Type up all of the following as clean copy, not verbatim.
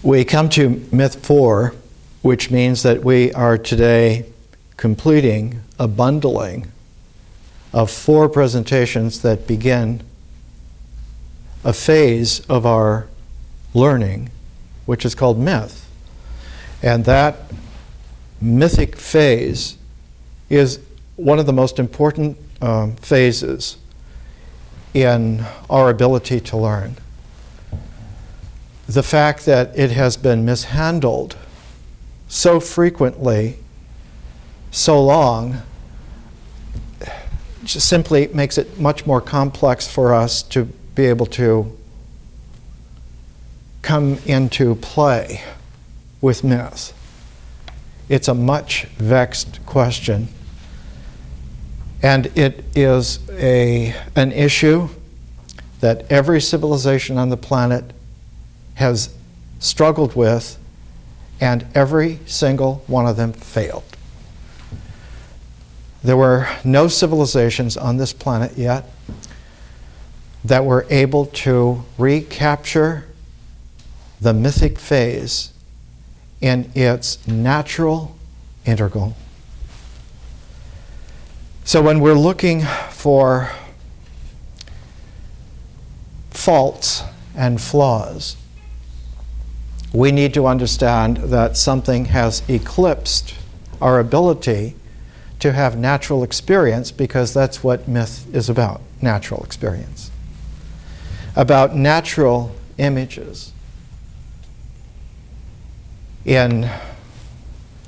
We come to myth 4, which means that we are today completing a bundling of 4 presentations that begin a phase of our learning, which is called myth. And that mythic phase is one of the most important phases in our ability to learn. The fact that it has been mishandled so frequently, so long, just simply makes it much more complex for us to be able to come into play with myth. It's a much vexed question, and it is an issue that every civilization on the planet has struggled with, and every single one of them failed. There were no civilizations on this planet yet that were able to recapture the mythic phase in its natural integral. So when we're looking for faults and flaws, we need to understand that something has eclipsed our ability to have natural experience, because that's what myth is about, natural experience. About natural images. In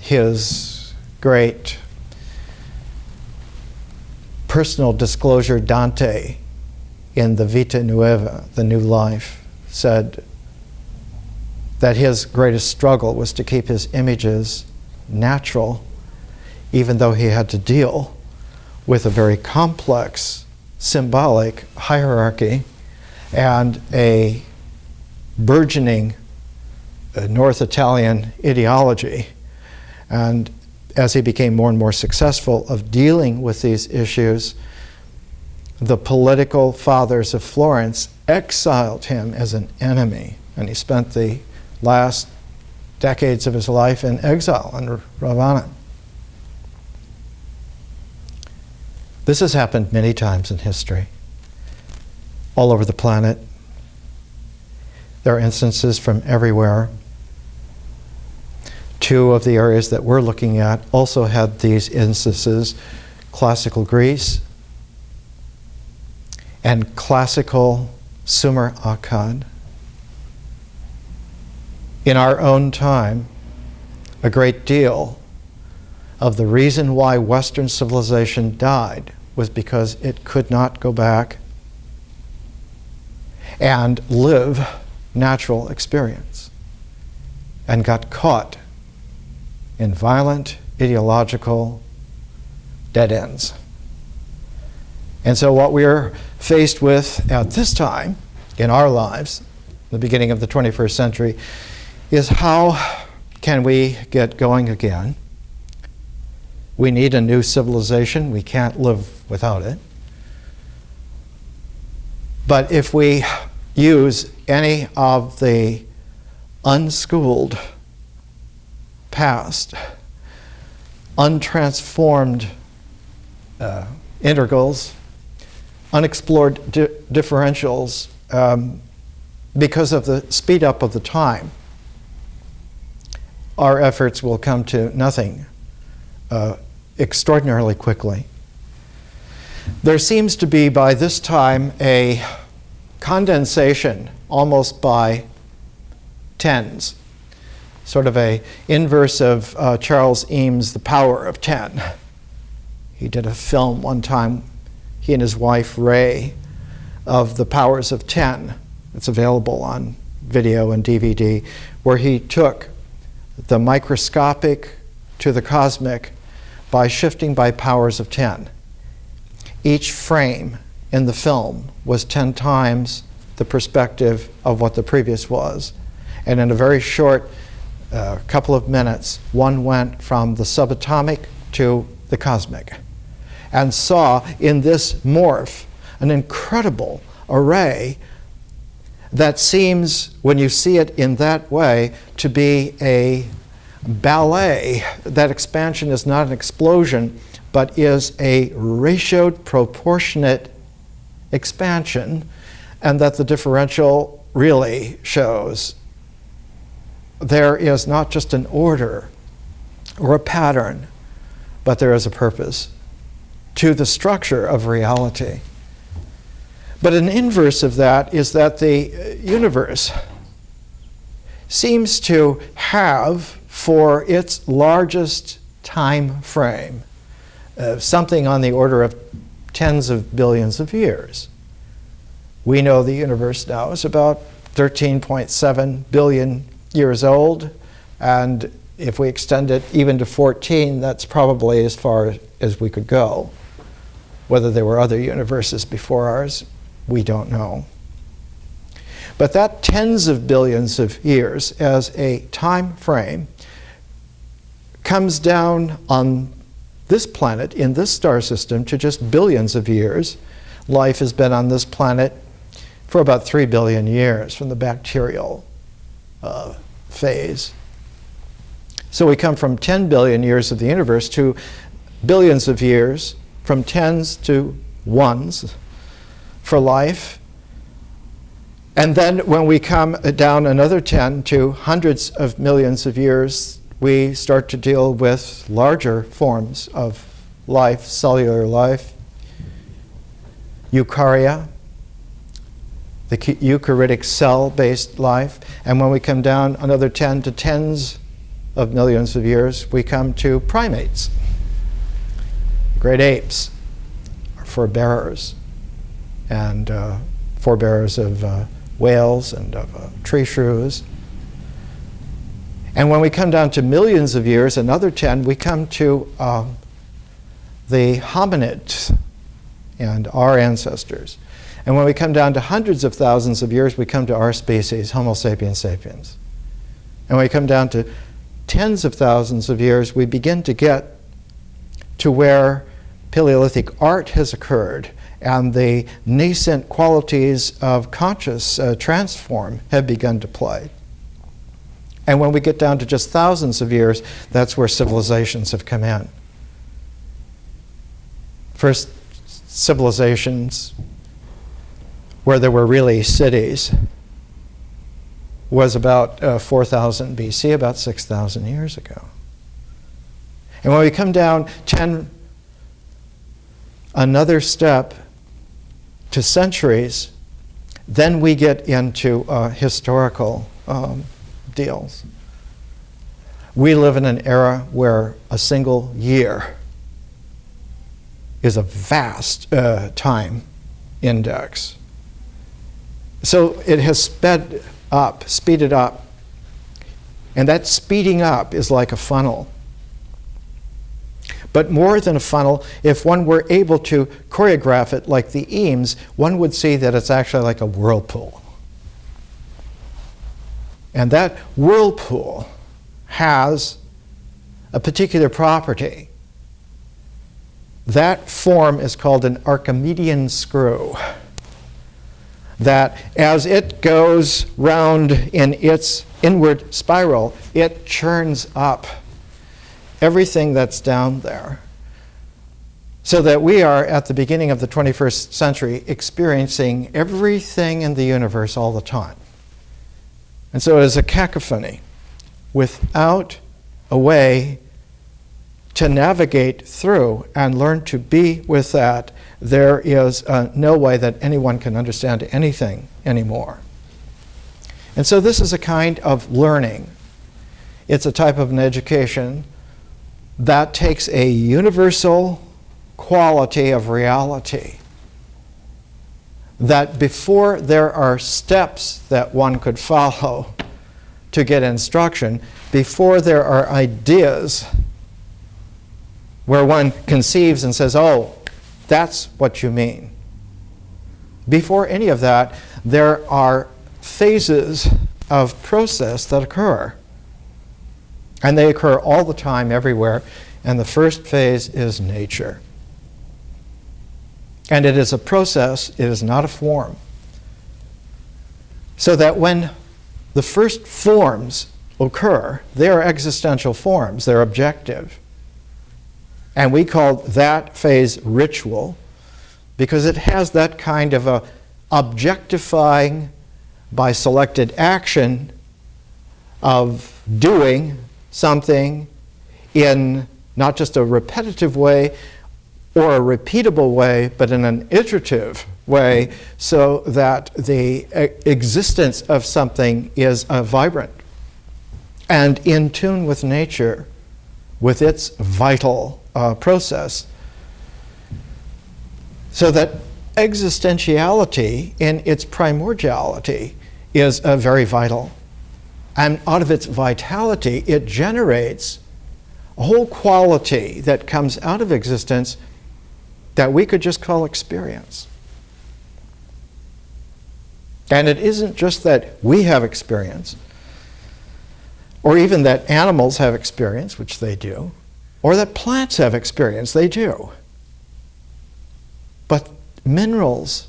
his great personal disclosure, Dante, in the Vita Nuova, the New Life, said that his greatest struggle was to keep his images natural, even though he had to deal with a very complex symbolic hierarchy and a burgeoning North Italian ideology. And as he became more and more successful of dealing with these issues, the political fathers of Florence exiled him as an enemy, and he spent the last decades of his life in exile in Ravenna. This has happened many times in history, all over the planet. There are instances from everywhere. 2 of the areas that we're looking at also had these instances: classical Greece and classical Sumer Akkad. In our own time, a great deal of the reason why Western civilization died was because it could not go back and live natural experience, and got caught in violent ideological dead ends. And so what we're faced with at this time in our lives, the beginning of the 21st century, is how can we get going again? We need a new civilization. We can't live without it. But if we use any of the unschooled past, untransformed integrals, unexplored differentials, because of the speed up of the time, our efforts will come to nothing extraordinarily quickly. There seems to be, by this time, a condensation almost by tens, sort of a inverse of Charles Eames' The Power of 10. He did a film one time, he and his wife Ray, of The Powers of 10. It's available on video and DVD, where he took the microscopic to the cosmic by shifting by powers of 10. Each frame in the film was 10 times the perspective of what the previous was. And in a very short couple of minutes, one went from the subatomic to the cosmic, and saw in this morph an incredible array that seems, when you see it in that way, to be a ballet. That expansion is not an explosion, but is a ratioed, proportionate expansion, and that the differential really shows there is not just an order or a pattern, but there is a purpose to the structure of reality. But an inverse of that is that the universe seems to have, for its largest time frame, something on the order of tens of billions of years. We know the universe now is about 13.7 billion years old, and if we extend it even to 14, that's probably as far as we could go. Whether there were other universes before ours, we don't know. But that tens of billions of years as a time frame comes down on this planet, in this star system, to just billions of years. Life has been on this planet for about 3 billion years from the bacterial phase. So we come from 10 billion years of the universe to billions of years, from tens to ones for life. And then when we come down another 10 to hundreds of millions of years, we start to deal with larger forms of life, cellular life, eukarya, the eukaryotic cell-based life. And when we come down another 10 to tens of millions of years, we come to primates. Great apes are forebearers, and forebearers of whales and of tree shrews. And when we come down to millions of years, another 10, we come to the hominids and our ancestors. And when we come down to hundreds of thousands of years, we come to our species, Homo sapiens sapiens. And when we come down to tens of thousands of years, we begin to get to where Paleolithic art has occurred, and the nascent qualities of conscious transform have begun to play. And when we get down to just thousands of years, that's where civilizations have come in. First civilizations where there were really cities was about 4000 BC, about 6,000 years ago. And when we come down another step to centuries, then we get into historical deals. We live in an era where a single year is a vast time index. So it has speeded up. And that speeding up is like a funnel. But more than a funnel, if one were able to choreograph it like the Eames, one would see that it's actually like a whirlpool. And that whirlpool has a particular property. That form is called an Archimedean screw. That as it goes round in its inward spiral, it churns up everything that's down there. So that we are, at the beginning of the 21st century, experiencing everything in the universe all the time. And so it is a cacophony without a way to navigate through and learn to be with that. There is no way that anyone can understand anything anymore. And so this is a kind of learning. It's a type of an education that takes a universal quality of reality, that before there are steps that one could follow to get instruction, before there are ideas where one conceives and says, oh, that's what you mean. Before any of that, there are phases of process that occur. And they occur all the time, everywhere. And the first phase is nature. And it is a process, it is not a form. So that when the first forms occur, they are existential forms, they're objective. And we call that phase ritual because it has that kind of a objectifying by selected action of doing something in not just a repetitive way or a repeatable way, but in an iterative way, so that the existence of something is vibrant and in tune with nature, with its vital process. So that existentiality in its primordiality is very vital. And out of its vitality, it generates a whole quality that comes out of existence that we could just call experience. And it isn't just that we have experience, or even that animals have experience, which they do, or that plants have experience, they do. But minerals,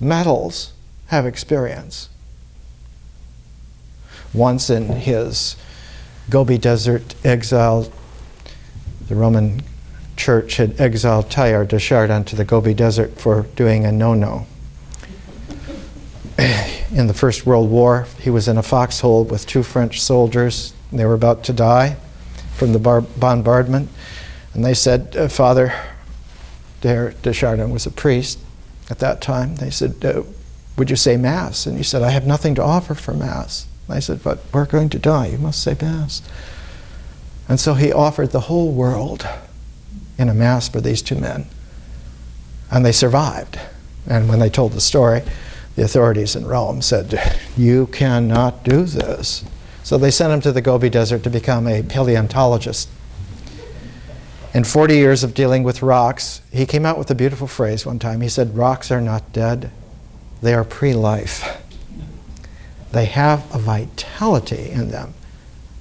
metals have experience. Once in his Gobi Desert exile, the Roman Church had exiled Teilhard de Chardin to the Gobi Desert for doing a no-no. In the First World War, he was in a foxhole with 2 French soldiers. They were about to die from the bombardment. And they said, Father de Chardin was a priest at that time. They said, would you say Mass? And he said, I have nothing to offer for Mass. And I said, but we're going to die. You must say Mass. And so he offered the whole world in a Mass for these 2 men. And they survived. And when they told the story, the authorities in Rome said, you cannot do this. So they sent him to the Gobi Desert to become a paleontologist. In 40 years of dealing with rocks, he came out with a beautiful phrase one time. He said, rocks are not dead, they are pre-life. They have a vitality in them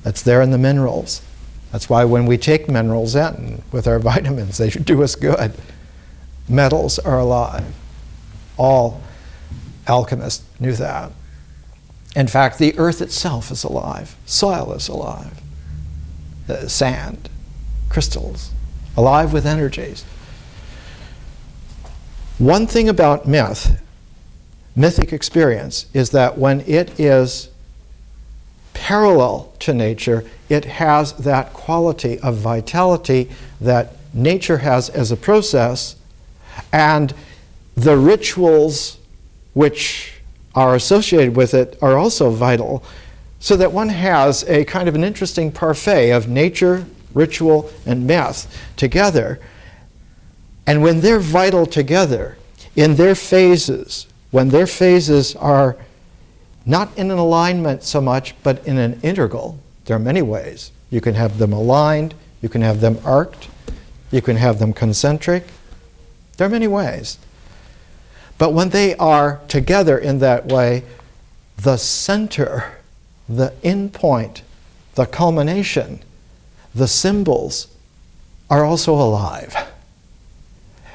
that's there in the minerals. That's why when we take minerals in with our vitamins, they do us good. Metals are alive. All alchemists knew that. In fact, the earth itself is alive. Soil is alive. Sand, crystals, alive with energies. One thing about mythic experience, is that when it is parallel to nature, it has that quality of vitality that nature has as a process, and the rituals which are associated with it are also vital, so that one has a kind of an interesting parfait of nature, ritual, and myth together. And when they're vital together, in their phases, when their phases are not in an alignment so much, but in an integral, there are many ways. You can have them aligned, you can have them arced, you can have them concentric. There are many ways. But when they are together in that way, the center, the end point, the culmination, the symbols are also alive.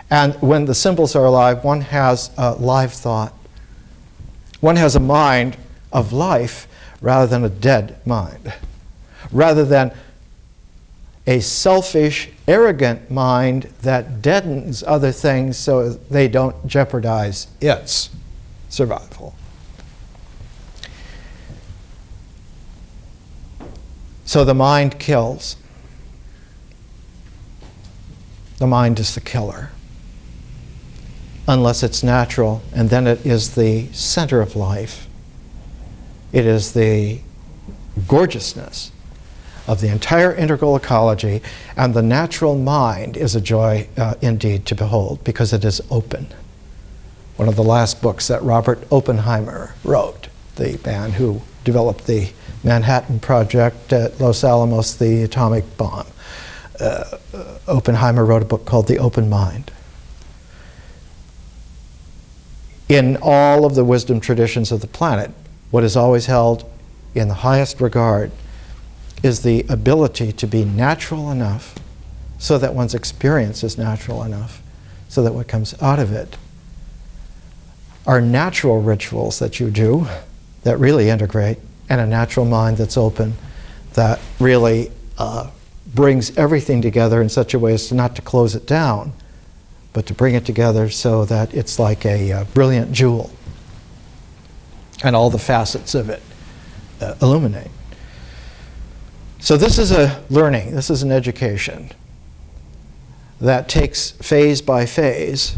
And when the symbols are alive, one has a live thought. One has a mind of life rather than a dead mind. Rather than a selfish, arrogant mind that deadens other things so they don't jeopardize its survival. So the mind kills. The mind is the killer. Unless it's natural, and then it is the center of life. It is the gorgeousness of the entire integral ecology, and the natural mind is a joy indeed to behold, because it is open. One of the last books that Robert Oppenheimer wrote, the man who developed the Manhattan Project at Los Alamos, the atomic bomb. Oppenheimer wrote a book called The Open Mind. In all of the wisdom traditions of the planet, what is always held in the highest regard is the ability to be natural enough so that one's experience is natural enough, so that what comes out of it are natural rituals that you do, that really integrate, and a natural mind that's open, that really brings everything together in such a way as not to close it down, but to bring it together so that it's like a brilliant jewel, and all the facets of it illuminate. So this is a learning, this is an education that takes phase by phase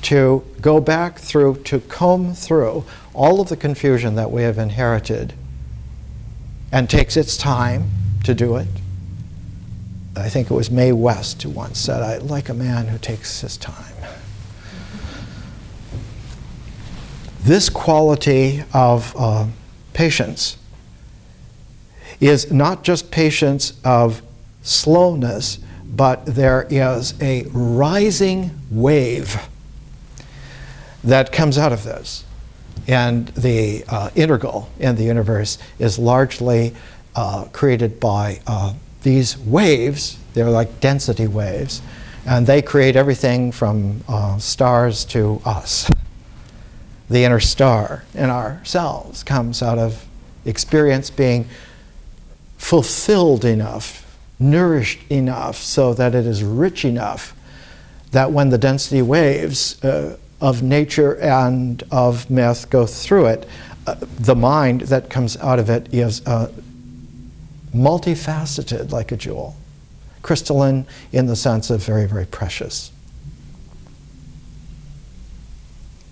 to go back through, to comb through all of the confusion that we have inherited, and takes its time to do it. I think it was Mae West who once said, "I like a man who takes his time." This quality of patience is not just patience of slowness, but there is a rising wave that comes out of this. And the integral in the universe is largely created by these waves. They're like density waves, and they create everything from stars to us. The inner star in ourselves comes out of experience being fulfilled enough, nourished enough, so that it is rich enough that when the density waves of nature and of myth go through it, the mind that comes out of it is multifaceted like a jewel, crystalline in the sense of very, very precious.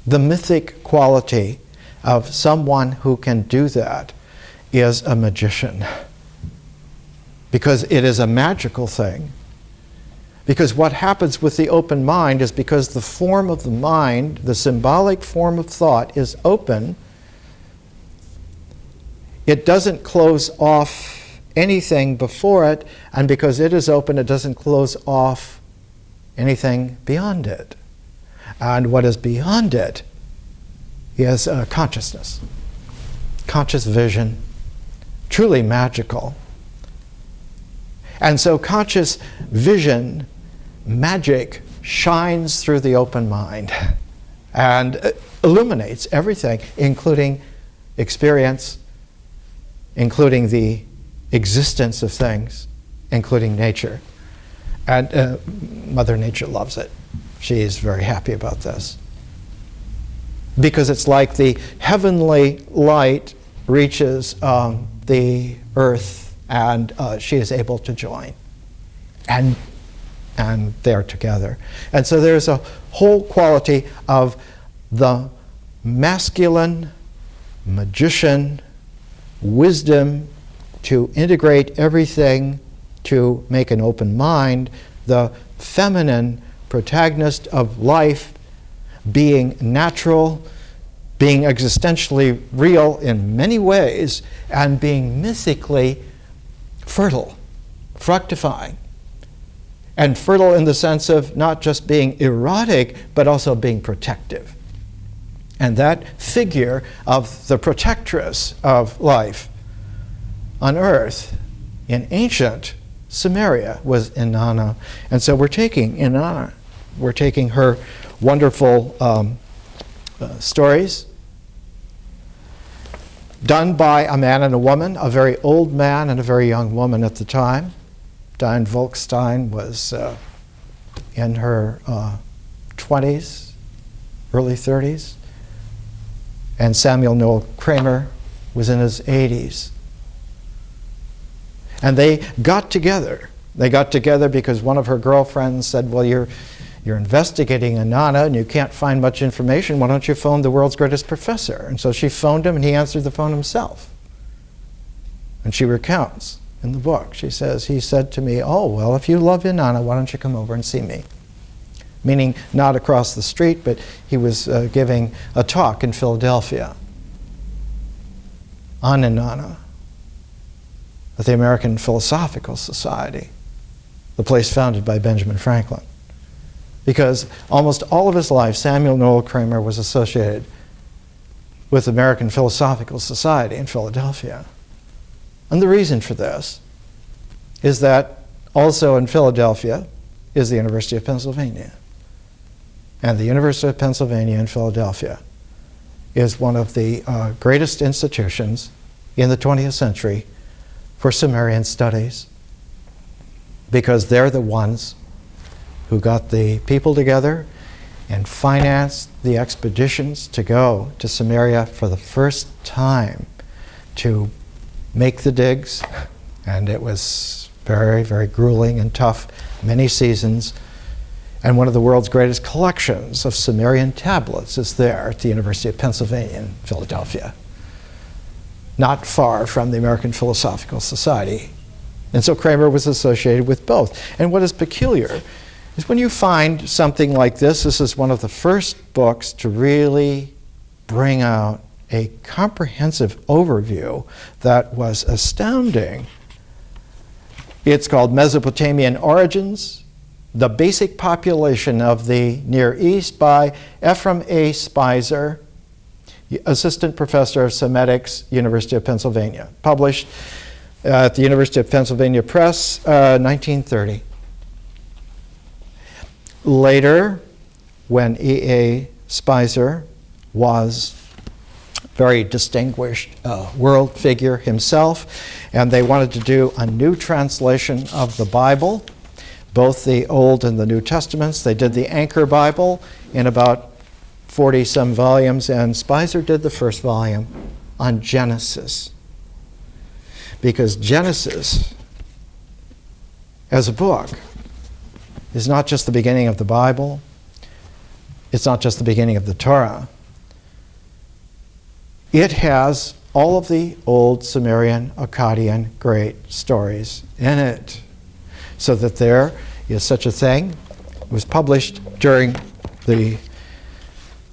The mythic quality of someone who can do that is a magician, because it is a magical thing. Because what happens with the open mind is, because the form of the mind, the symbolic form of thought, is open, it doesn't close off anything before it, and because it is open, it doesn't close off anything beyond it. And what is beyond it is consciousness, conscious vision, truly magical. And so conscious vision, magic, shines through the open mind and illuminates everything, including experience, including the existence of things, including nature. And Mother Nature loves it. She is very happy about this, because it's like the heavenly light reaches the earth, and she is able to join, and they're together. And so there's a whole quality of the masculine magician wisdom to integrate everything, to make an open mind, the feminine protagonist of life, being natural, being existentially real in many ways, and being mythically fertile, fructifying. And fertile in the sense of not just being erotic, but also being protective. And that figure of the protectress of life on earth in ancient Samaria was Inanna. And so we're taking Inanna, we're taking her wonderful stories done by a man and a woman, a very old man and a very young woman at the time. Diane Volkstein was in her 20s, early 30s, and Samuel Noel Kramer was in his 80s. And they got together. They got together because one of her girlfriends said, "Well, you're investigating Inanna and you can't find much information. Why don't you phone the world's greatest professor?" And so she phoned him, and he answered the phone himself. And she recounts in the book. She says, "He said to me, 'Oh, well, if you love Inanna, why don't you come over and see me?'" Meaning not across the street, but he was giving a talk in Philadelphia on Inanna at the American Philosophical Society, the place founded by Benjamin Franklin. Because almost all of his life, Samuel Noel Kramer was associated with the American Philosophical Society in Philadelphia. And the reason for this is that also in Philadelphia is the University of Pennsylvania. And the University of Pennsylvania in Philadelphia is one of the greatest institutions in the 20th century for Sumerian studies, because they're the ones who got the people together and financed the expeditions to go to Sumeria for the first time to make the digs. And it was very, very grueling and tough, many seasons. And one of the world's greatest collections of Sumerian tablets is there at the University of Pennsylvania in Philadelphia, not far from the American Philosophical Society. And so Kramer was associated with both. And what is peculiar is when you find something like this is one of the first books to really bring out a comprehensive overview that was astounding. It's called Mesopotamian Origins, the Basic Population of the Near East by Ephraim A. Spicer, Assistant Professor of Semitics, University of Pennsylvania, published at the University of Pennsylvania Press, 1930. Later, when E.A. Spicer was very distinguished world figure himself, and they wanted to do a new translation of the Bible, both the Old and the New Testaments. They did the Anchor Bible in about 40-some volumes, and Spicer did the first volume on Genesis. Because Genesis, as a book, is not just the beginning of the Bible. It's not just the beginning of the Torah. It has all of the old Sumerian, Akkadian great stories in it. So that there is such a thing. It was published during the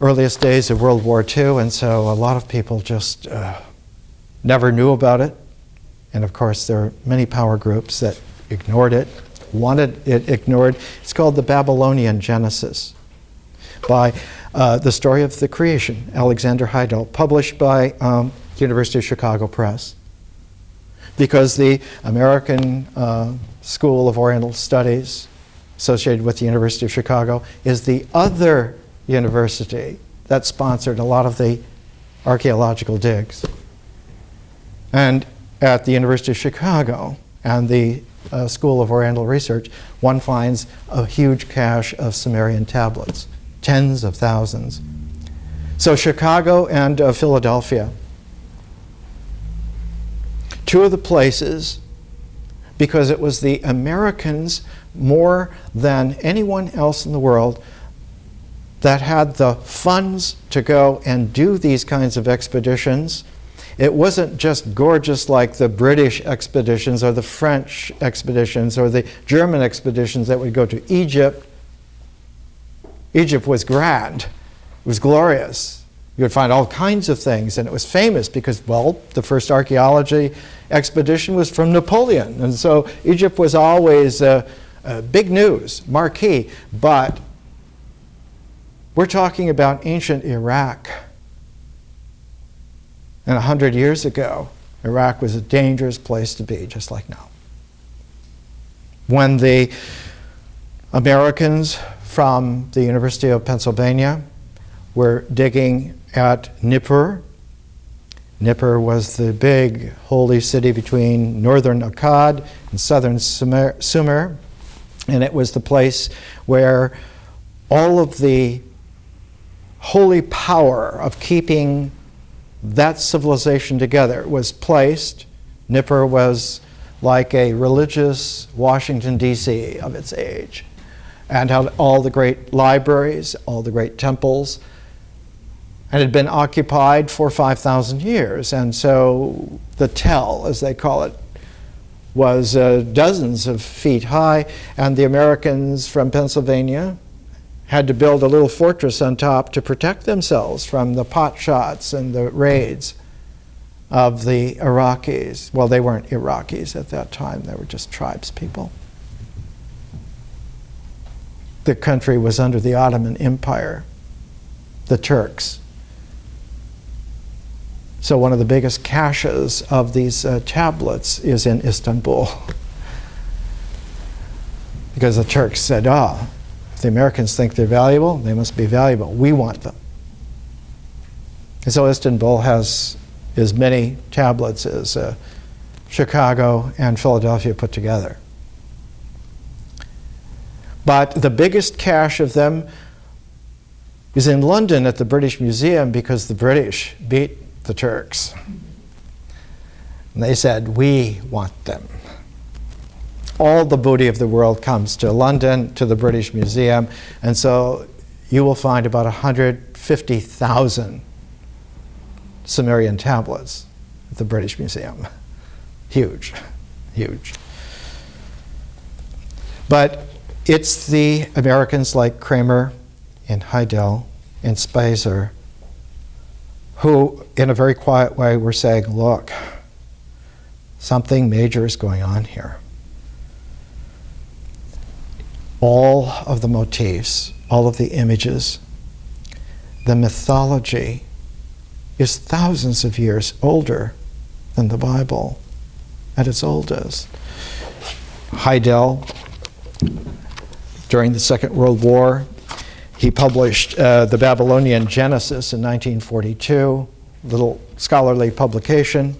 earliest days of World War II, and so a lot of people just never knew about it. And of course, there are many power groups that ignored it, wanted it ignored. It's called the Babylonian Genesis, by the story of the creation, Alexander Heidel, published by University of Chicago Press. Because the American School of Oriental Studies, associated with the University of Chicago, is the other university that sponsored a lot of the archaeological digs. And at the University of Chicago and the School of Oriental Research, one finds a huge cache of Sumerian tablets, tens of thousands. So Chicago and Philadelphia, two of the places, because it was the Americans more than anyone else in the world that had the funds to go and do these kinds of expeditions. It wasn't just gorgeous like the British expeditions or the French expeditions or the German expeditions that would go to Egypt. Egypt was grand. It was glorious. You would find all kinds of things, and it was famous because, well, the first archaeology expedition was from Napoleon, and so Egypt was always big news, marquee. But we're talking about ancient Iraq. And 100 years ago, Iraq was a dangerous place to be, just like now. When the Americans from the University of Pennsylvania were digging at Nippur. Nippur was the big holy city between northern Akkad and southern Sumer, and it was the place where all of the holy power of keeping that civilization together was placed. Nippur was like a religious Washington, D.C. of its age, and had all the great libraries, all the great temples, and had been occupied for 5,000 years. And so the tell, as they call it, was dozens of feet high, and the Americans from Pennsylvania had to build a little fortress on top to protect themselves from the pot shots and the raids of the Iraqis. Well, they weren't Iraqis at that time, they were just tribes people. The country was under the Ottoman Empire, the Turks. So one of the biggest caches of these tablets is in Istanbul. Because the Turks said, if the Americans think they're valuable, they must be valuable. We want them. So Istanbul has as many tablets as Chicago and Philadelphia put together. But the biggest cache of them is in London at the British Museum, because the British beat the Turks. And they said, we want them. All the booty of the world comes to London, to the British Museum, and so you will find about 150,000 Sumerian tablets at the British Museum. Huge, huge. But it's the Americans like Kramer and Heidel and Spicer who, in a very quiet way, were saying, look, something major is going on here. All of the motifs, all of the images, the mythology is thousands of years older than the Bible at its oldest. Heidel, during the Second World War, he published the Babylonian Genesis in 1942, little scholarly publication,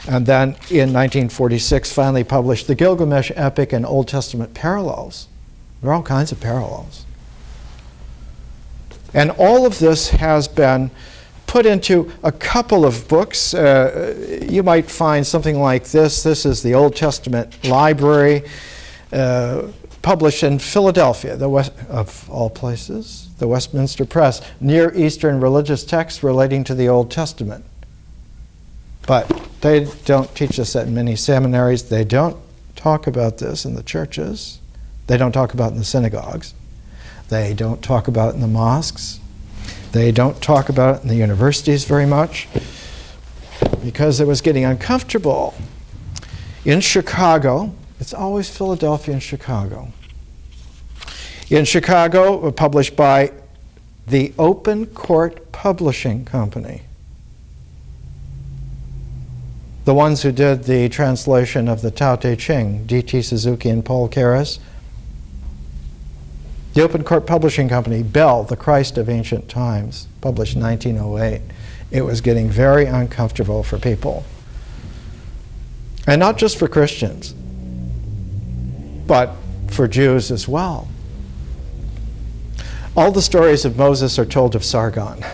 and then in 1946 finally published the Gilgamesh epic and Old Testament parallels. There are all kinds of parallels. And all of this has been put into a couple of books. You might find something like this. This is the Old Testament Library, published in Philadelphia, of all places, the Westminster Press, Near Eastern Religious Texts Relating to the Old Testament. But they don't teach us that in many seminaries. They don't talk about this in the churches. They don't talk about it in the synagogues. They don't talk about it in the mosques. They don't talk about it in the universities very much, because it was getting uncomfortable. In Chicago, it's always Philadelphia and Chicago. In Chicago, published by the Open Court Publishing Company. The ones who did the translation of the Tao Te Ching, D.T. Suzuki and Paul Karras. The Open Court Publishing Company, Bell, The Christ of Ancient Times, published in 1908. It was getting very uncomfortable for people. And not just for Christians, but for Jews as well. All the stories of Moses are told of Sargon.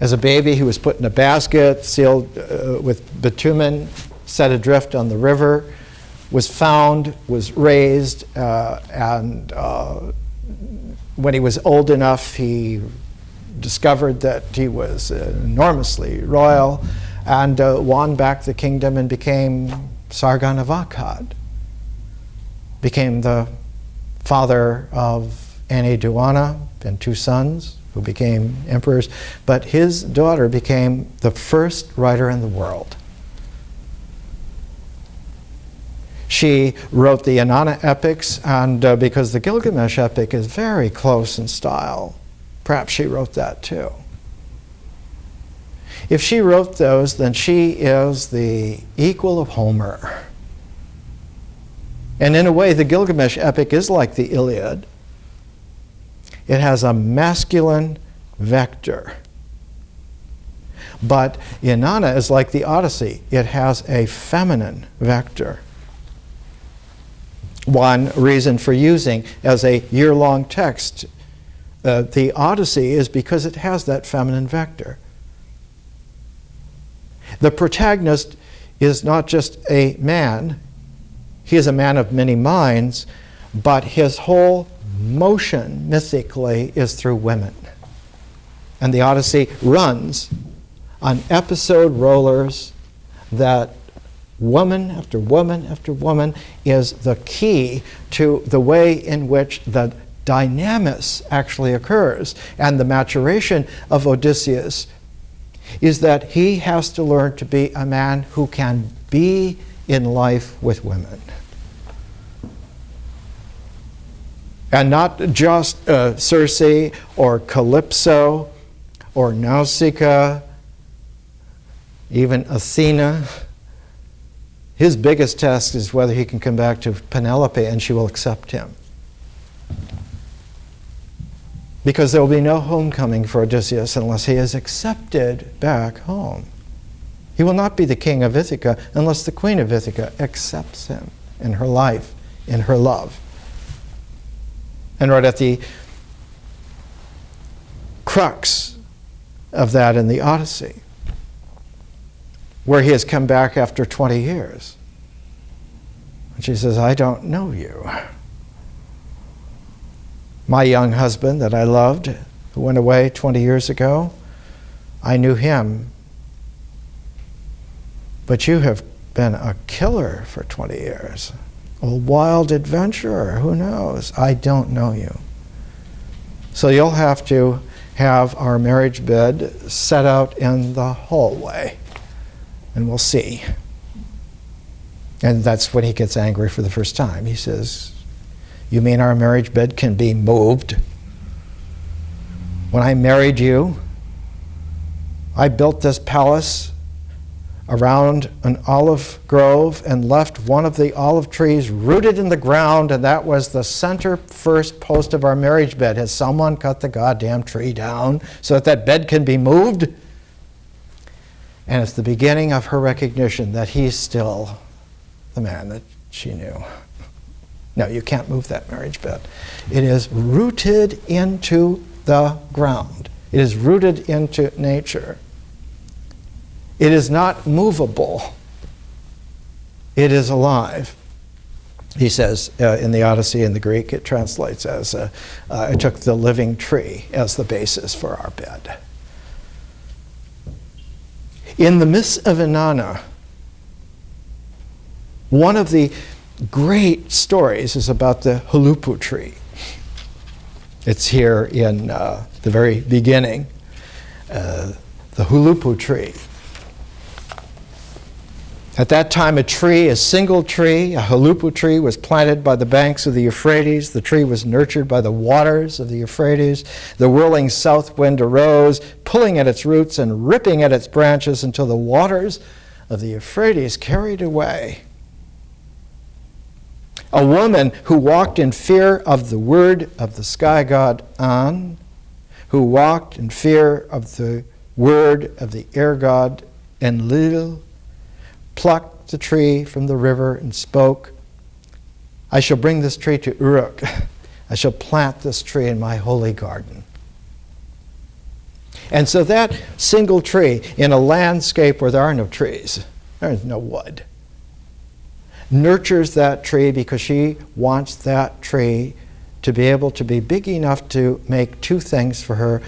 As a baby, he was put in a basket, sealed with bitumen, set adrift on the river, was found, was raised, and when he was old enough, he discovered that he was enormously royal, and won back the kingdom and became Sargon of Akkad. Became the father of Aniduana and 2 sons who became emperors, but his daughter became the first writer in the world. She wrote the Inanna epics, and because the Gilgamesh epic is very close in style, perhaps she wrote that too. If she wrote those, then she is the equal of Homer. And in a way, the Gilgamesh epic is like the Iliad. It has a masculine vector. But Inanna is like the Odyssey. It has a feminine vector. One reason for using as a year-long text the Odyssey is because it has that feminine vector. The protagonist is not just a man. He is a man of many minds, but his whole motion, mythically, is through women. And the Odyssey runs on episode rollers that woman after woman after woman is the key to the way in which the dynamis actually occurs. And the maturation of Odysseus is that he has to learn to be a man who can be in life with women. And not just Circe or Calypso or Nausicaa, even Athena. His biggest test is whether he can come back to Penelope and she will accept him. Because there will be no homecoming for Odysseus unless he is accepted back home. He will not be the king of Ithaca unless the queen of Ithaca accepts him in her life, in her love. And right at the crux of that in the Odyssey, where he has come back after 20 years. And she says, I don't know you. My young husband that I loved, who went away 20 years ago, I knew him. But you have been a killer for 20 years. A wild adventurer, who knows? I don't know you. So you'll have to have our marriage bed set out in the hallway, and we'll see. And that's when he gets angry for the first time. He says, you mean our marriage bed can be moved? When I married you, I built this palace around an olive grove and left one of the olive trees rooted in the ground, and that was the center first post of our marriage bed. Has someone cut the goddamn tree down so that that bed can be moved? And it's the beginning of her recognition that he's still the man that she knew. No, you can't move that marriage bed. It is rooted into the ground. It is rooted into nature. It is not movable. It is alive. He says in the Odyssey in the Greek, it translates as, I took the living tree as the basis for our bed. In the myths of Inanna, one of the great stories is about the hulupu tree. It's here in the very beginning, the hulupu tree. At that time, a single tree, a hulupu tree, was planted by the banks of the Euphrates. The tree was nurtured by the waters of the Euphrates. The whirling south wind arose, pulling at its roots and ripping at its branches until the waters of the Euphrates carried away. A woman who walked in fear of the word of the sky god An, who walked in fear of the word of the air god Enlil, plucked the tree from the river and spoke, I shall bring this tree to Uruk. I shall plant this tree in my holy garden. And so that single tree in a landscape where there are no trees, there is no wood, nurtures that tree because she wants that tree to be able to be big enough to make two things for her.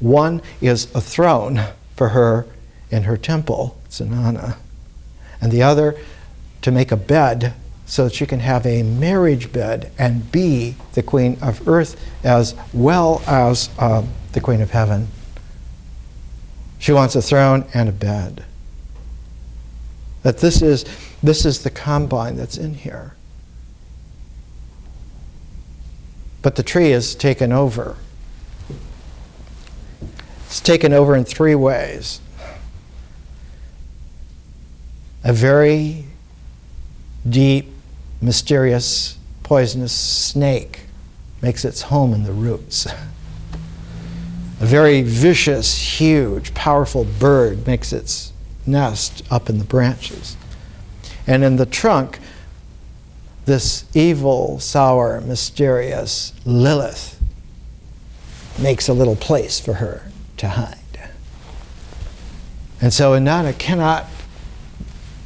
One is a throne for her in her temple, Inanna. And the other, to make a bed so that she can have a marriage bed and be the queen of earth as well as the queen of heaven. She wants a throne and a bed. That this is the combine that's in here. But the tree is taken over. It's taken over in three ways. A very deep, mysterious, poisonous snake makes its home in the roots. A very vicious, huge, powerful bird makes its nest up in the branches. And in the trunk, this evil, sour, mysterious Lilith makes a little place for her to hide. And so Inanna cannot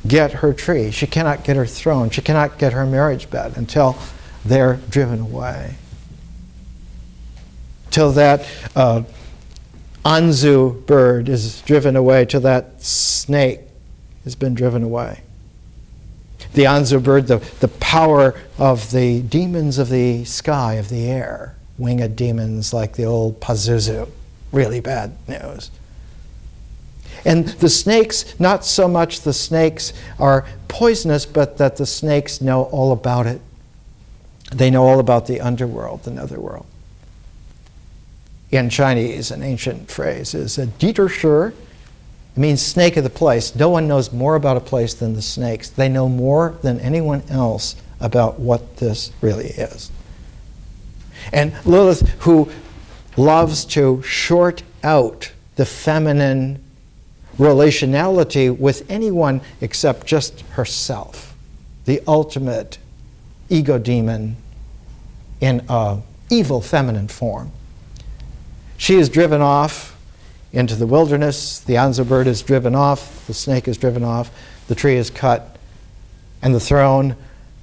get her tree. She cannot get her throne. She cannot get her marriage bed until they're driven away. Till that Anzu bird is driven away, till that snake has been driven away. The Anzu bird, the power of the demons of the sky, of the air, winged demons like the old Pazuzu, really bad news. And the snakes, not so much the snakes are poisonous, but that the snakes know all about it. They know all about the underworld, the netherworld. In Chinese, an ancient phrase is a Dieter Schur. It means snake of the place. No one knows more about a place than the snakes. They know more than anyone else about what this really is. And Lilith, who loves to short out the feminine relationality with anyone except just herself, the ultimate ego demon in an evil feminine form. She is driven off into the wilderness, the Anza bird is driven off, the snake is driven off, the tree is cut, and the throne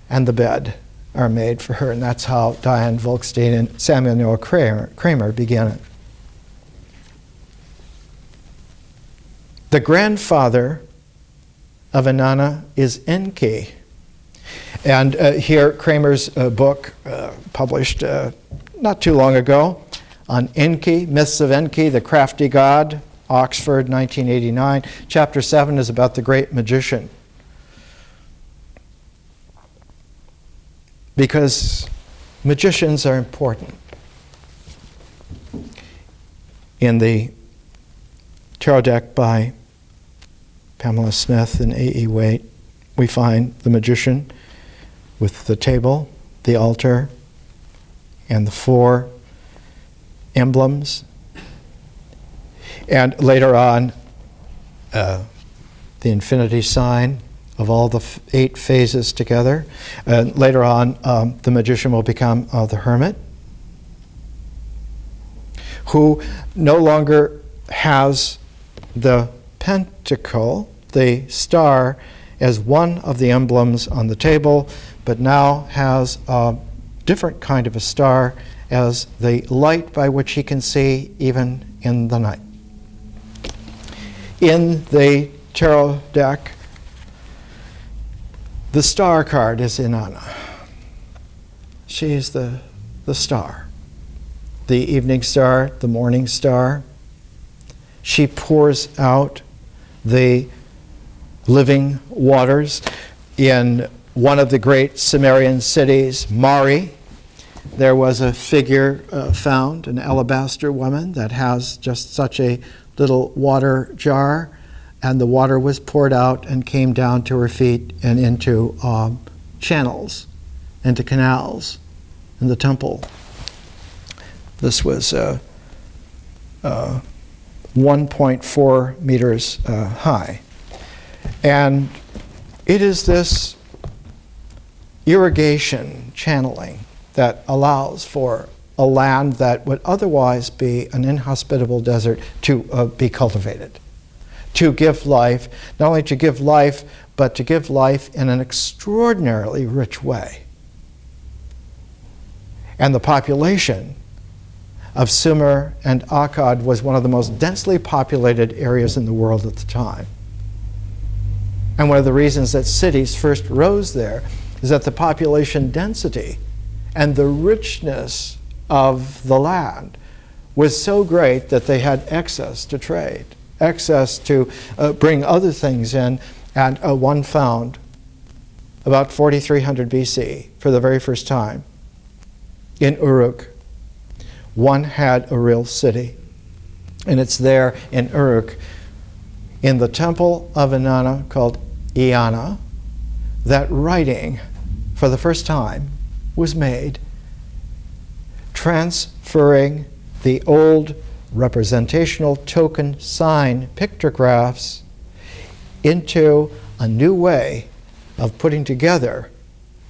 and the bed are made for her. And that's how Diane Volkstein and Samuel Noah Kramer began it. The grandfather of Inanna is Enki. And here, Kramer's book, published not too long ago, on Enki, Myths of Enki, the Crafty God, Oxford, 1989. Chapter 7 is about the great magician. Because magicians are important. In the tarot deck by Pamela Smith and A.E. Waite, we find the magician with the table, the altar, and the 4 emblems. And later on, the infinity sign of all the 8 phases together. And later on, the magician will become the hermit, who no longer has the pentacle, the star, as one of the emblems on the table, but now has a different kind of a star as the light by which he can see even in the night. In the tarot deck, the star card is Inanna. She is the star, the evening star, the morning star. She pours out the living waters. In one of the great Sumerian cities, Mari, there was a figure found, an alabaster woman that has just such a little water jar, and the water was poured out and came down to her feet and into channels, into canals in the temple. This was 1.4 meters high. And it is this irrigation channeling that allows for a land that would otherwise be an inhospitable desert to be cultivated, to give life, not only to give life, but to give life in an extraordinarily rich way. And the population of Sumer and Akkad was one of the most densely populated areas in the world at the time. And one of the reasons that cities first rose there is that the population density and the richness of the land was so great that they had access to trade, access to bring other things in. And one found about 4300 BC, for the very first time, in Uruk, one had a real city. And it's there in Uruk, in the temple of Inanna called Eanna, that writing for the first time was made, transferring the old representational token sign pictographs into a new way of putting together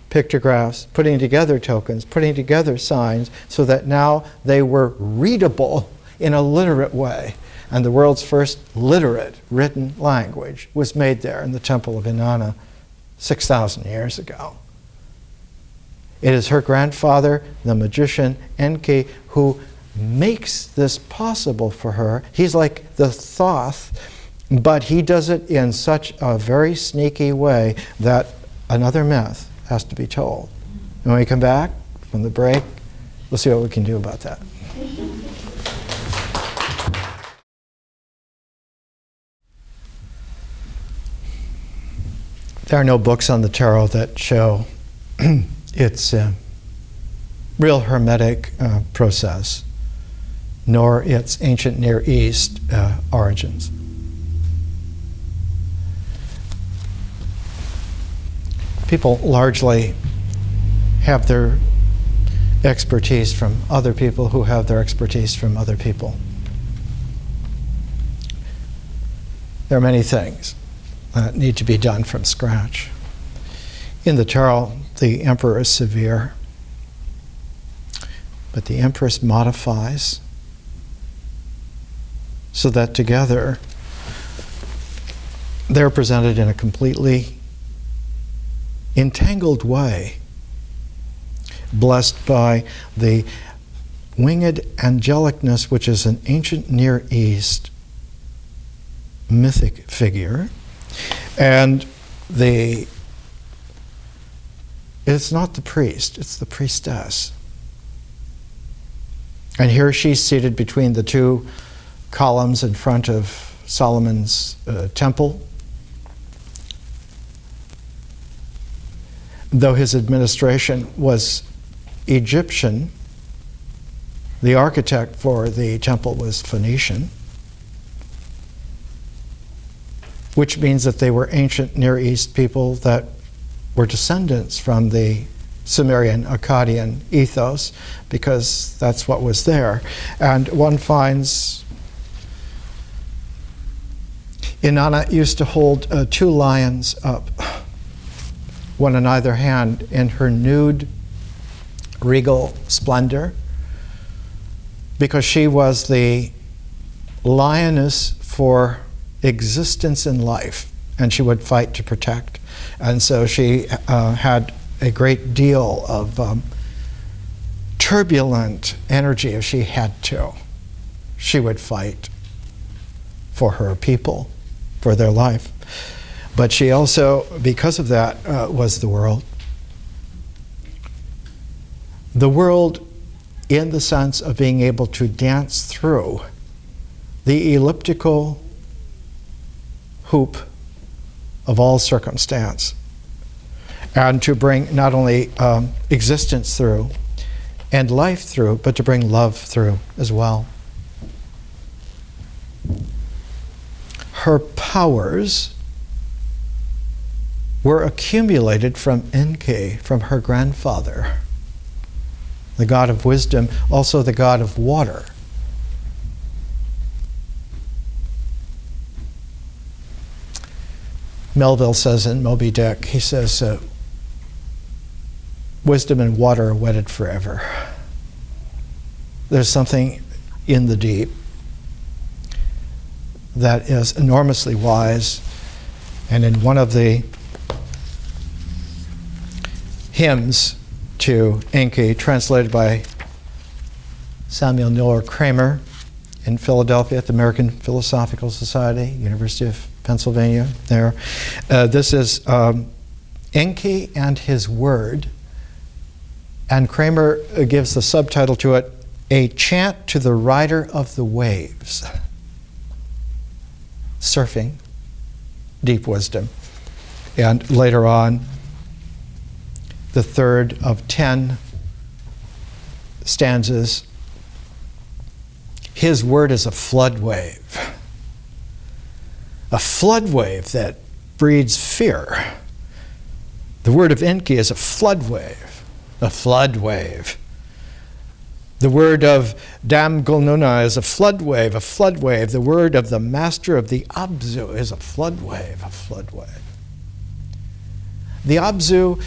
pictographs, putting together tokens, putting together signs, so that now they were readable in a literate way. And the world's first literate written language was made there in the temple of Inanna 6,000 years ago. It is her grandfather, the magician Enki, who makes this possible for her. He's like the Thoth, but he does it in such a very sneaky way that another myth has to be told. And when we come back from the break, we'll see what we can do about that. There are no books on the tarot that show its real Hermetic process, nor its ancient Near East origins. People largely have their expertise from other people who have their expertise from other people. There are many things that need to be done from scratch. In the Tarot, the emperor is severe, but the empress modifies so that together they're presented in a completely entangled way, blessed by the winged angelicness, which is an ancient Near East mythic figure, and it's not the priest, it's the priestess. And here she's seated between the two columns in front of Solomon's temple. Though his administration was Egyptian, the architect for the temple was Phoenician, which means that they were ancient Near East people that were descendants from the Sumerian Akkadian ethos, because that's what was there. And one finds Inanna used to hold two lions up, one in either hand, in her nude regal splendor, because she was the lioness for existence in life, and she would fight to protect. And so she had a great deal of turbulent energy. If she had to, she would fight for her people, for their life. But she also, because of that, was the world. The world in the sense of being able to dance through the elliptical hoop of all circumstance, and to bring not only existence through and life through, but to bring love through as well. Her powers were accumulated from Enki, from her grandfather, the god of wisdom, also the god of water. Melville says in Moby Dick, he says, wisdom and water are wedded forever. There's something in the deep that is enormously wise, and in one of the hymns to Enki, translated by Samuel Noah Kramer in Philadelphia at the American Philosophical Society, University of Pennsylvania there. This is Enki and His Word, and Kramer gives the subtitle to it, A Chant to the Rider of the Waves. Surfing, deep wisdom. And later on, the third of 10 stanzas, His Word is a flood wave. A flood wave that breeds fear. The word of Enki is a flood wave, a flood wave. The word of Dam Golnuna is a flood wave, a flood wave. The word of the master of the Abzu is a flood wave, a flood wave. The Abzu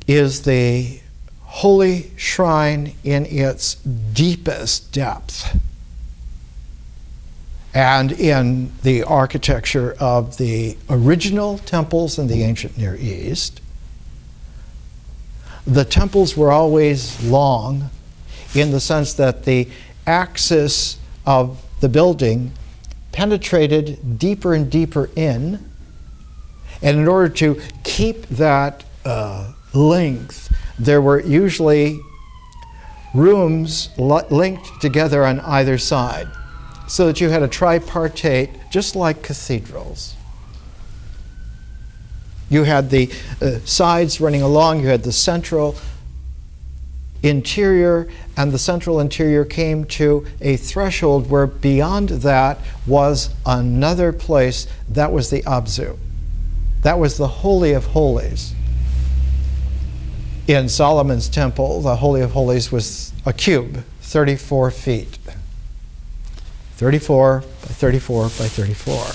is the holy shrine in its deepest depth, and in the architecture of the original temples in the ancient Near East. The temples were always long in the sense that the axis of the building penetrated deeper and deeper in, and in order to keep that length, there were usually rooms linked together on either side, so that you had a tripartite, just like cathedrals. You had the sides running along, you had the central interior, and the central interior came to a threshold where beyond that was another place. That was the Abzu. That was the Holy of Holies. In Solomon's temple, the Holy of Holies was a cube, 34 feet. 34 by 34 by 34.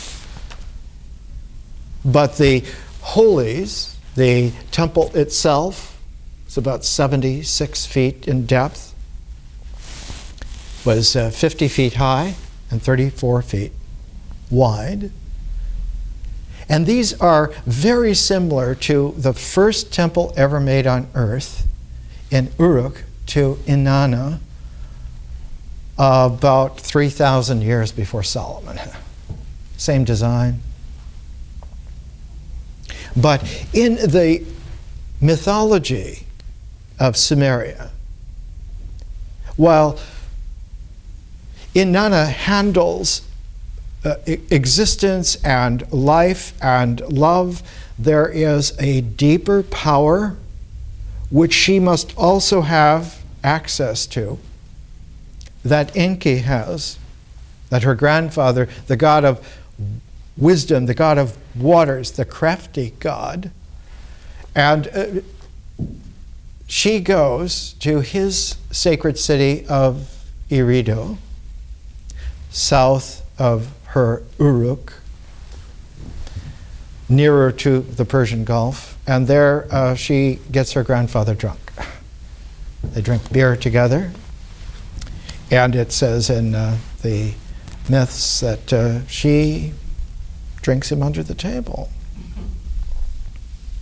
But the holies, the temple itself, is about 76 feet in depth, was 50 feet high and 34 feet wide. And these are very similar to the first temple ever made on earth in Uruk to Inanna about 3,000 years before Solomon. Same design. But in the mythology of Samaria, while Inanna handles existence and life and love, there is a deeper power which she must also have access to, that Enki has, that her grandfather, the god of wisdom, the god of waters, the crafty god, and she goes to his sacred city of Eridu, south of her Uruk, nearer to the Persian Gulf, and there she gets her grandfather drunk. They drink beer together, and it says in the myths that she drinks him under the table.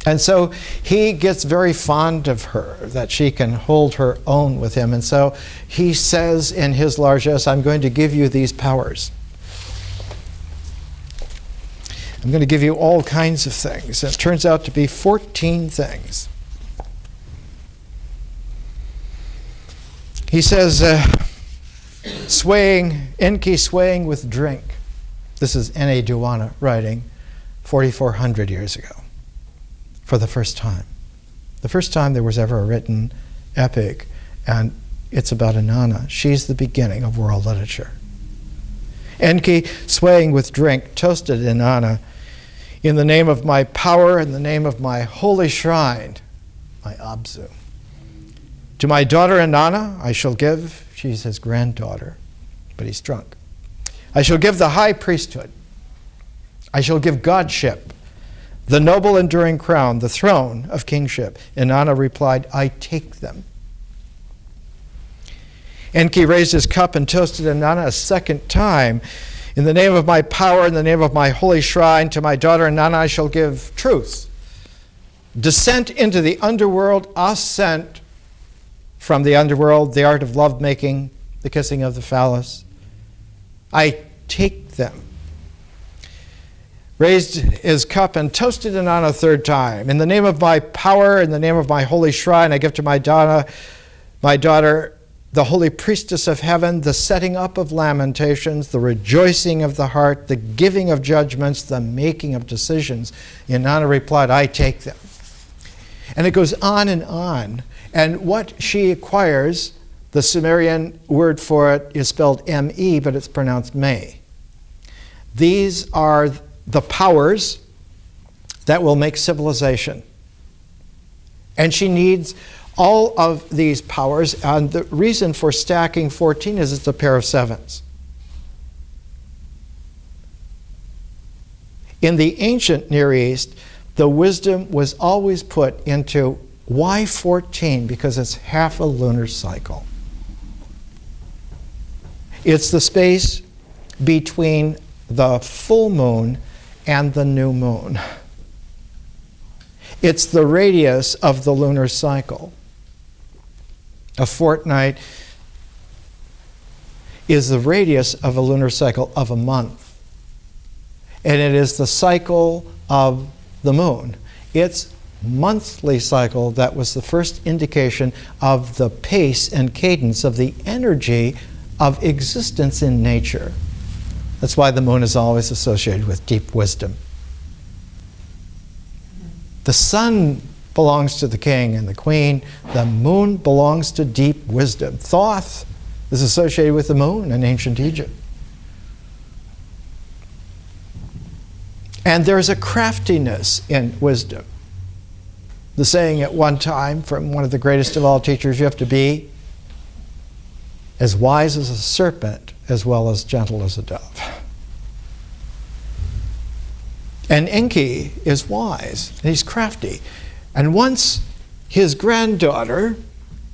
And so he gets very fond of her, that she can hold her own with him. And so he says in his largesse, I'm going to give you these powers. I'm going to give you all kinds of things. And it turns out to be 14 things. He says, Enki swaying with drink. This is N.A. Duwana writing 4,400 years ago for the first time. The first time there was ever a written epic, and it's about Inanna. She's the beginning of world literature. Enki, swaying with drink, toasted Inanna, in the name of my power, in the name of my holy shrine, my Abzu. To my daughter Inanna I shall give, she's his granddaughter, but he's drunk. I shall give the high priesthood. I shall give godship, the noble enduring crown, the throne of kingship. Inanna replied, I take them. Enki raised his cup and toasted Inanna a second time. In the name of my power, in the name of my holy shrine, to my daughter Inanna I shall give truth. Descent into the underworld, ascent from the underworld, the art of lovemaking, the kissing of the phallus. I take them. Raised his cup and toasted Inanna a third time. In the name of my power, in the name of my holy shrine, I give to my daughter, the holy priestess of heaven, the setting up of lamentations, the rejoicing of the heart, the giving of judgments, the making of decisions. Inanna replied, I take them. And it goes on and on. And what she acquires, the Sumerian word for it is spelled M-E, but it's pronounced May. These are the powers that will make civilization. And she needs all of these powers, and the reason for stacking 14 is it's a pair of sevens. In the ancient Near East, the wisdom was always put into why 14? Because it's half a lunar cycle. It's the space between the full moon and the new moon. It's the radius of the lunar cycle. A fortnight is the radius of a lunar cycle of a month. And it is the cycle of the moon. Its monthly cycle that was the first indication of the pace and cadence of the energy of existence in nature. That's why the moon is always associated with deep wisdom. The sun belongs to the king and the queen. The moon belongs to deep wisdom. Thoth is associated with the moon in ancient Egypt. And there's a craftiness in wisdom. the saying at one time from one of the greatest of all teachers, you have to be as wise as a serpent as well as gentle as a dove. And Enki is wise, and he's crafty. And once his granddaughter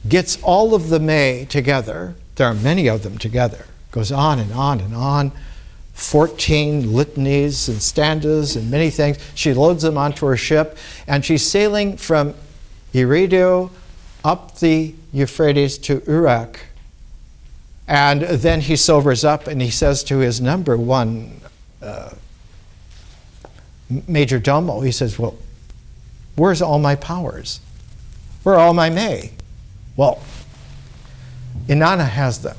gets all of the May together, there are many of them together, goes on and on and on, 14 litanies and stanzas and many things. She loads them onto her ship, and she's sailing from Eridu up the Euphrates to Uruk. And then he sobers up and he says to his number one major domo, he says, well, where's all my powers? Where are all my May? Well, Inanna has them.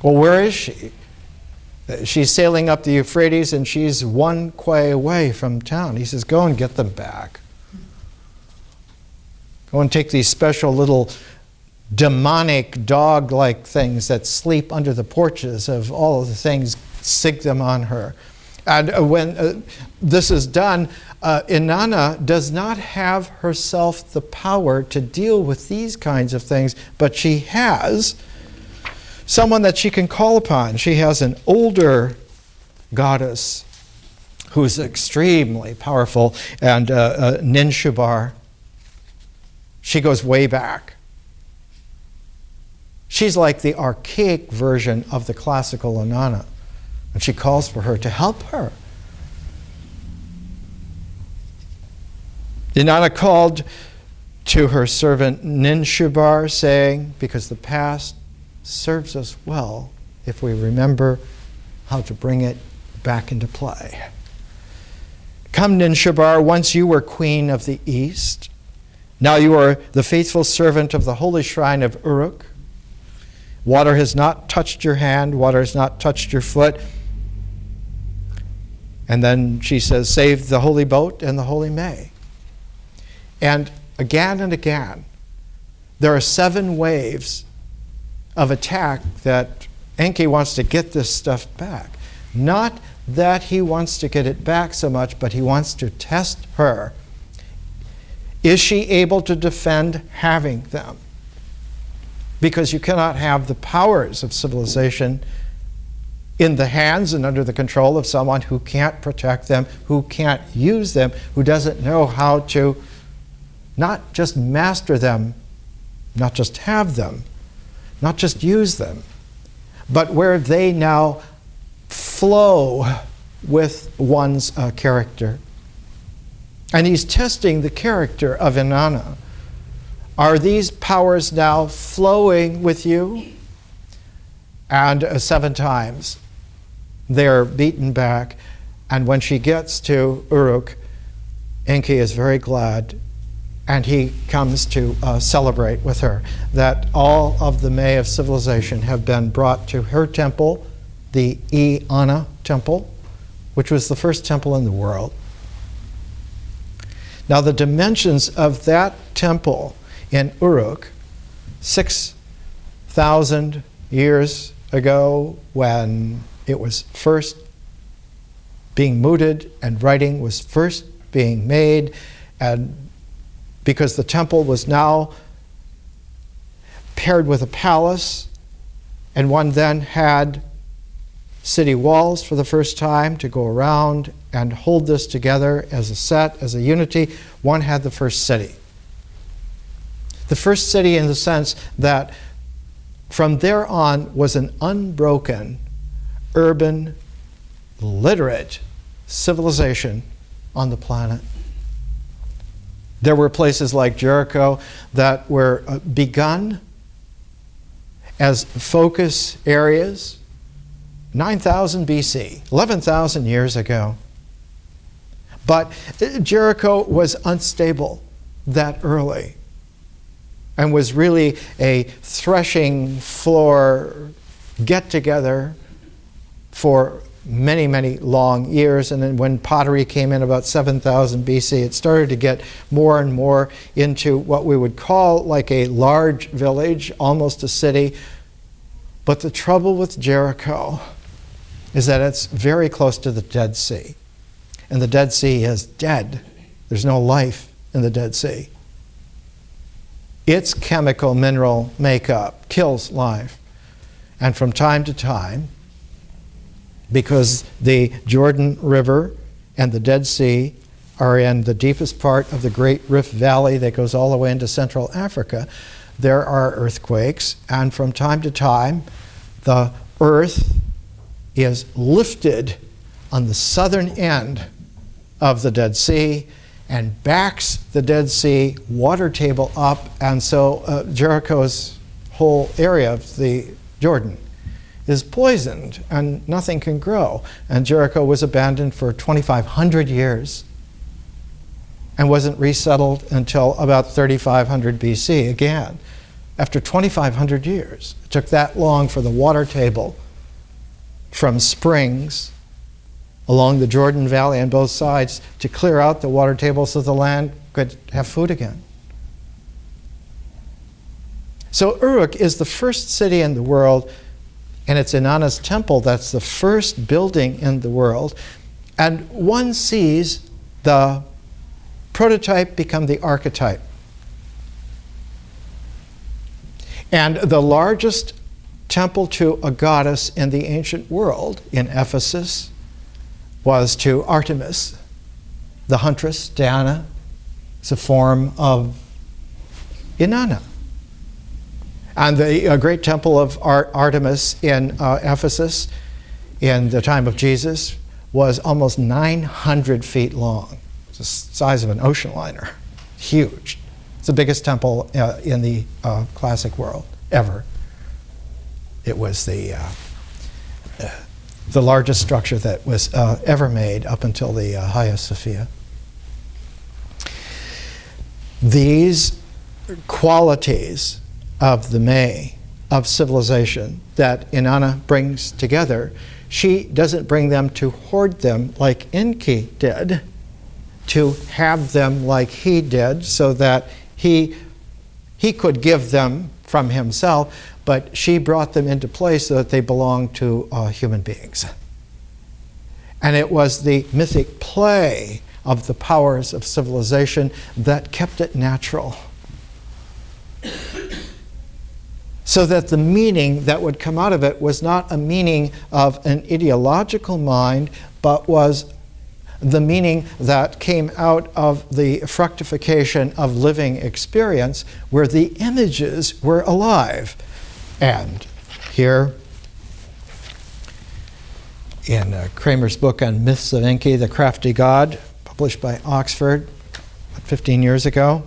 Well, where is she? She's sailing up the Euphrates and she's one quay away from town. He says, go and get them back. Go and take these special little demonic dog-like things that sleep under the porches of all of the things, sig them on her. And when this is done, Inanna does not have herself the power to deal with these kinds of things, but she has someone that she can call upon. She has an older goddess who's extremely powerful, and Ninshubar. She goes way back. She's like the archaic version of the classical Inanna, and she calls for her to help her. Inanna called to her servant Ninshubar, saying, because the past serves us well if we remember how to bring it back into play. Come, Ninshubar, once you were queen of the East. Now you are the faithful servant of the holy shrine of Uruk. Water has not touched your hand, water has not touched your foot. And then she says, save the holy boat and the holy May. And again, there are 7 waves of attack that Enki wants to get this stuff back. Not that he wants to get it back so much, but he wants to test her. Is she able to defend having them? Because you cannot have the powers of civilization in the hands and under the control of someone who can't protect them, who can't use them, who doesn't know how to not just master them, not just have them, not just use them, but where they now flow with one's character. And he's testing the character of Inanna. Are these powers now flowing with you? And 7 times they're beaten back. And when she gets to Uruk, Enki is very glad, and he comes to celebrate with her that all of the May of civilization have been brought to her temple, the Inanna temple, which was the first temple in the world. Now the dimensions of that temple in Uruk, 6,000 years ago, when it was first being mooted and writing was first being made, and because the temple was now paired with a palace, and one then had city walls for the first time to go around and hold this together as a set, as a unity, one had the first city. The first city in the sense that from there on was an unbroken, urban, literate civilization on the planet. There were places like Jericho that were begun as focus areas 9,000 BC, 11,000 years ago. But Jericho was unstable that early and was really a threshing floor get-together for many, many long years. And then when pottery came in about 7,000 BC, it started to get more and more into what we would call like a large village, almost a city. But the trouble with Jericho is that it's very close to the Dead Sea. And the Dead Sea is dead. There's no life in the Dead Sea. its chemical mineral makeup kills life. And from time to time, because the Jordan River and the Dead Sea are in the deepest part of the Great Rift Valley that goes all the way into Central Africa, there are earthquakes, and from time to time, the earth is lifted on the southern end of the Dead Sea and backs the Dead Sea water table up, and so Jericho's whole area of the Jordan is poisoned and nothing can grow. And Jericho was abandoned for 2,500 years and wasn't resettled until about 3,500 BC again. After 2,500 years, it took that long for the water table from springs along the Jordan Valley on both sides to clear out the water table so the land could have food again. So Uruk is the first city in the world, and it's Inanna's temple that's the first building in the world. And one sees the prototype become the archetype. And the largest temple to a goddess in the ancient world in Ephesus was to Artemis, the huntress. Diana is a form of Inanna. And the great temple of Artemis in Ephesus in the time of Jesus was almost 900 feet long. It's the size of an ocean liner. Huge. It's the biggest temple in the classic world ever. It was the largest structure that was ever made up until the Hagia Sophia. These qualities of the May, of civilization, that Inanna brings together, she doesn't bring them to hoard them like Enki did, to have them like he did so that he could give them from himself, but she brought them into place so that they belonged to human beings. And it was the mythic play of the powers of civilization that kept it natural. So that the meaning that would come out of it was not a meaning of an ideological mind, but was the meaning that came out of the fructification of living experience, where the images were alive. And here, in Kramer's book on Myths of Enki, The Crafty God, published by Oxford 15 years ago,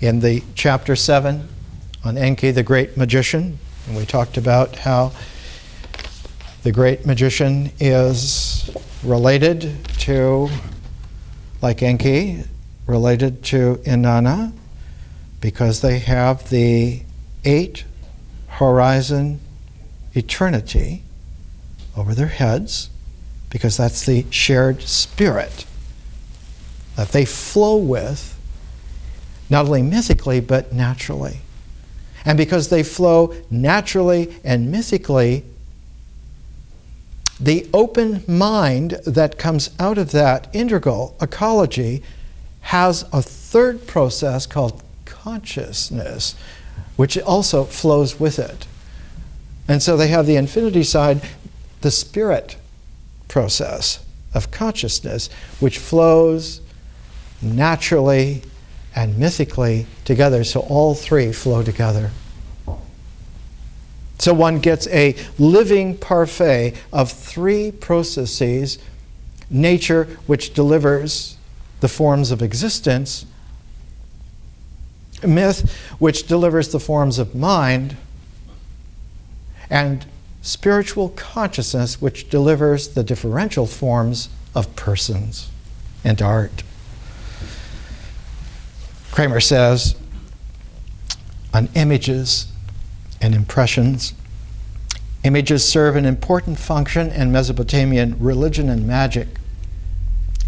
in the chapter 7 on Enki, the great magician, and we talked about how the great magician is related to, like Enki, related to Inanna, because they have the 8 horizon eternity over their heads, because that's the shared spirit that they flow with, not only mythically, but naturally. And because they flow naturally and mythically, the open mind that comes out of that integral ecology has a third process called consciousness, which also flows with it. And so they have the infinity side, the spirit process of consciousness, which flows naturally and mythically together, so all three flow together. So one gets a living parfait of 3 processes: nature, which delivers the forms of existence; myth, which delivers the forms of mind; and spiritual consciousness, which delivers the differential forms of persons and art. Kramer says, on images and impressions, images serve an important function in Mesopotamian religion and magic.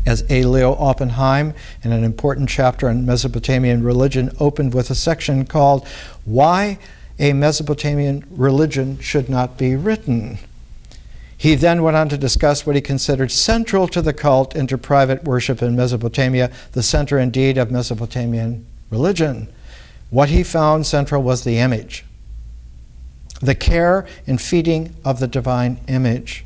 As A. Leo Oppenheim, in an important chapter on Mesopotamian religion, opened with a section called "Why a Mesopotamian Religion Should Not Be Written." He then went on to discuss what he considered central to the cult and to private worship in Mesopotamia, the center indeed of Mesopotamian religion. What he found central was the image, the care and feeding of the divine image.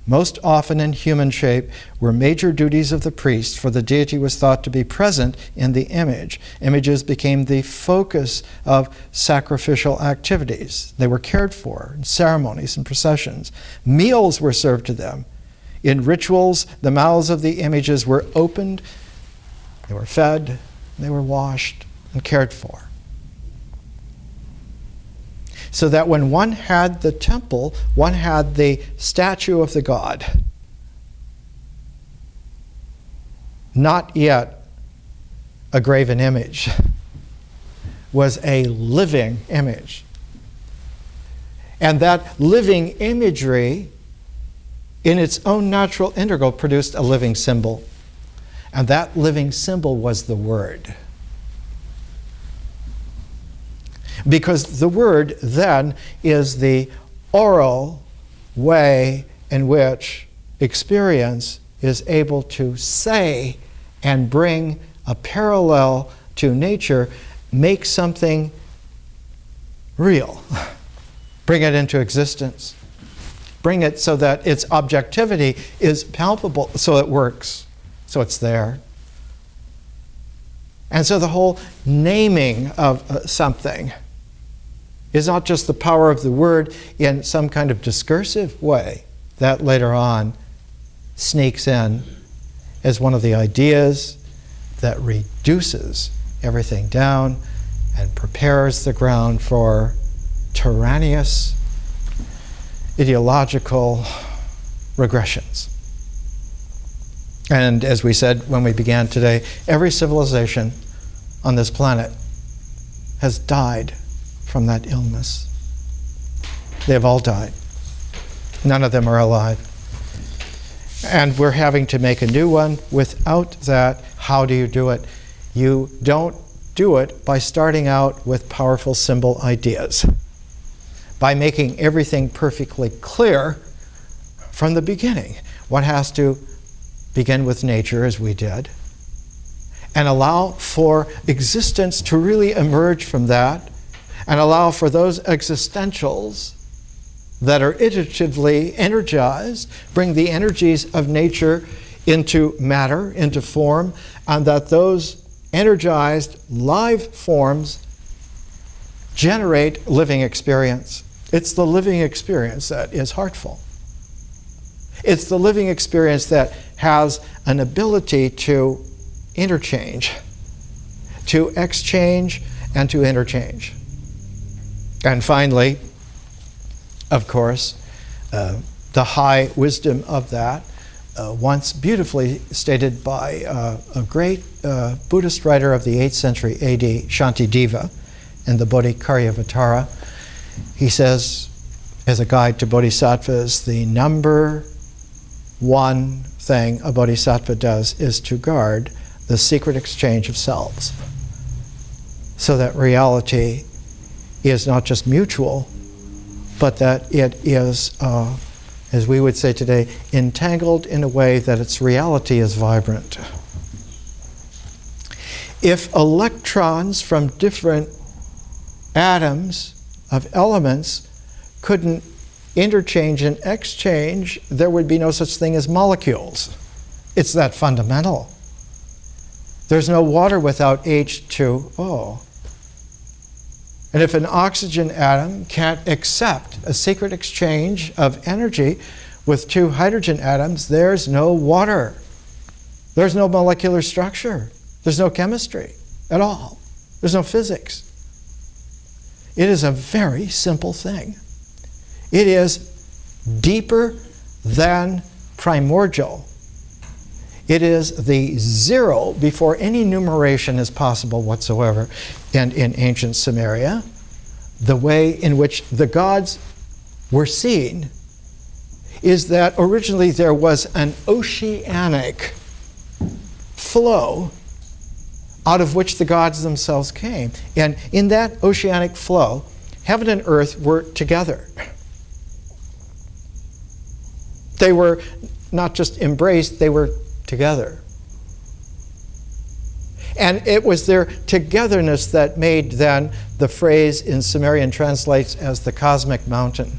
Most often in human shape, were major duties of the priest, for the deity was thought to be present in the image. Images became the focus of sacrificial activities. They were cared for in ceremonies and processions. Meals were served to them. In rituals, the mouths of the images were opened, they were fed, they were washed and cared for. So that when one had the temple, one had the statue of the god. Not yet a graven image, was a living image. And that living imagery, in its own natural integral, produced a living symbol. And that living symbol was the Word. Because the Word then is the oral way in which experience is able to say and bring a parallel to nature, make something real, bring it into existence, bring it so that its objectivity is palpable, so it works, so it's there. And so the whole naming of something is not just the power of the word in some kind of discursive way that later on sneaks in as one of the ideas that reduces everything down and prepares the ground for tyrannous ideological regressions. And as we said when we began today, every civilization on this planet has died from that illness. They have all died. None of them are alive. And we're having to make a new one. Without that, how do you do it? You don't do it by starting out with powerful symbol ideas, by making everything perfectly clear from the beginning. One has to begin with nature, as we did, and allow for existence to really emerge from that, and allow for those existentials that are iteratively energized, bring the energies of nature into matter, into form, and that those energized live forms generate living experience. It's the living experience that is heartful. It's the living experience that has an ability to interchange, to exchange, and to interchange. And finally, of course, the high wisdom of that, once beautifully stated by a great Buddhist writer of the 8th century AD, Shantideva, in the Bodhikaryavattara. He says, as a guide to bodhisattvas, the number one thing a bodhisattva does is to guard the secret exchange of selves, so that reality is not just mutual, but that it is, as we would say today, entangled in a way that its reality is vibrant. If electrons from different atoms of elements couldn't interchange and exchange, there would be no such thing as molecules. It's that fundamental. There's no water without H2O. And if an oxygen atom can't accept a secret exchange of energy with two hydrogen atoms, there's no water. There's no molecular structure. There's no chemistry at all. There's no physics. It is a very simple thing. It is deeper than primordial. It is the zero before any numeration is possible whatsoever. And in ancient Sumeria, the way in which the gods were seen is that originally there was an oceanic flow out of which the gods themselves came. And in that oceanic flow, heaven and earth were together. They were not just embraced, they were together. And it was their togetherness that made then the phrase in Sumerian translates as the cosmic mountain.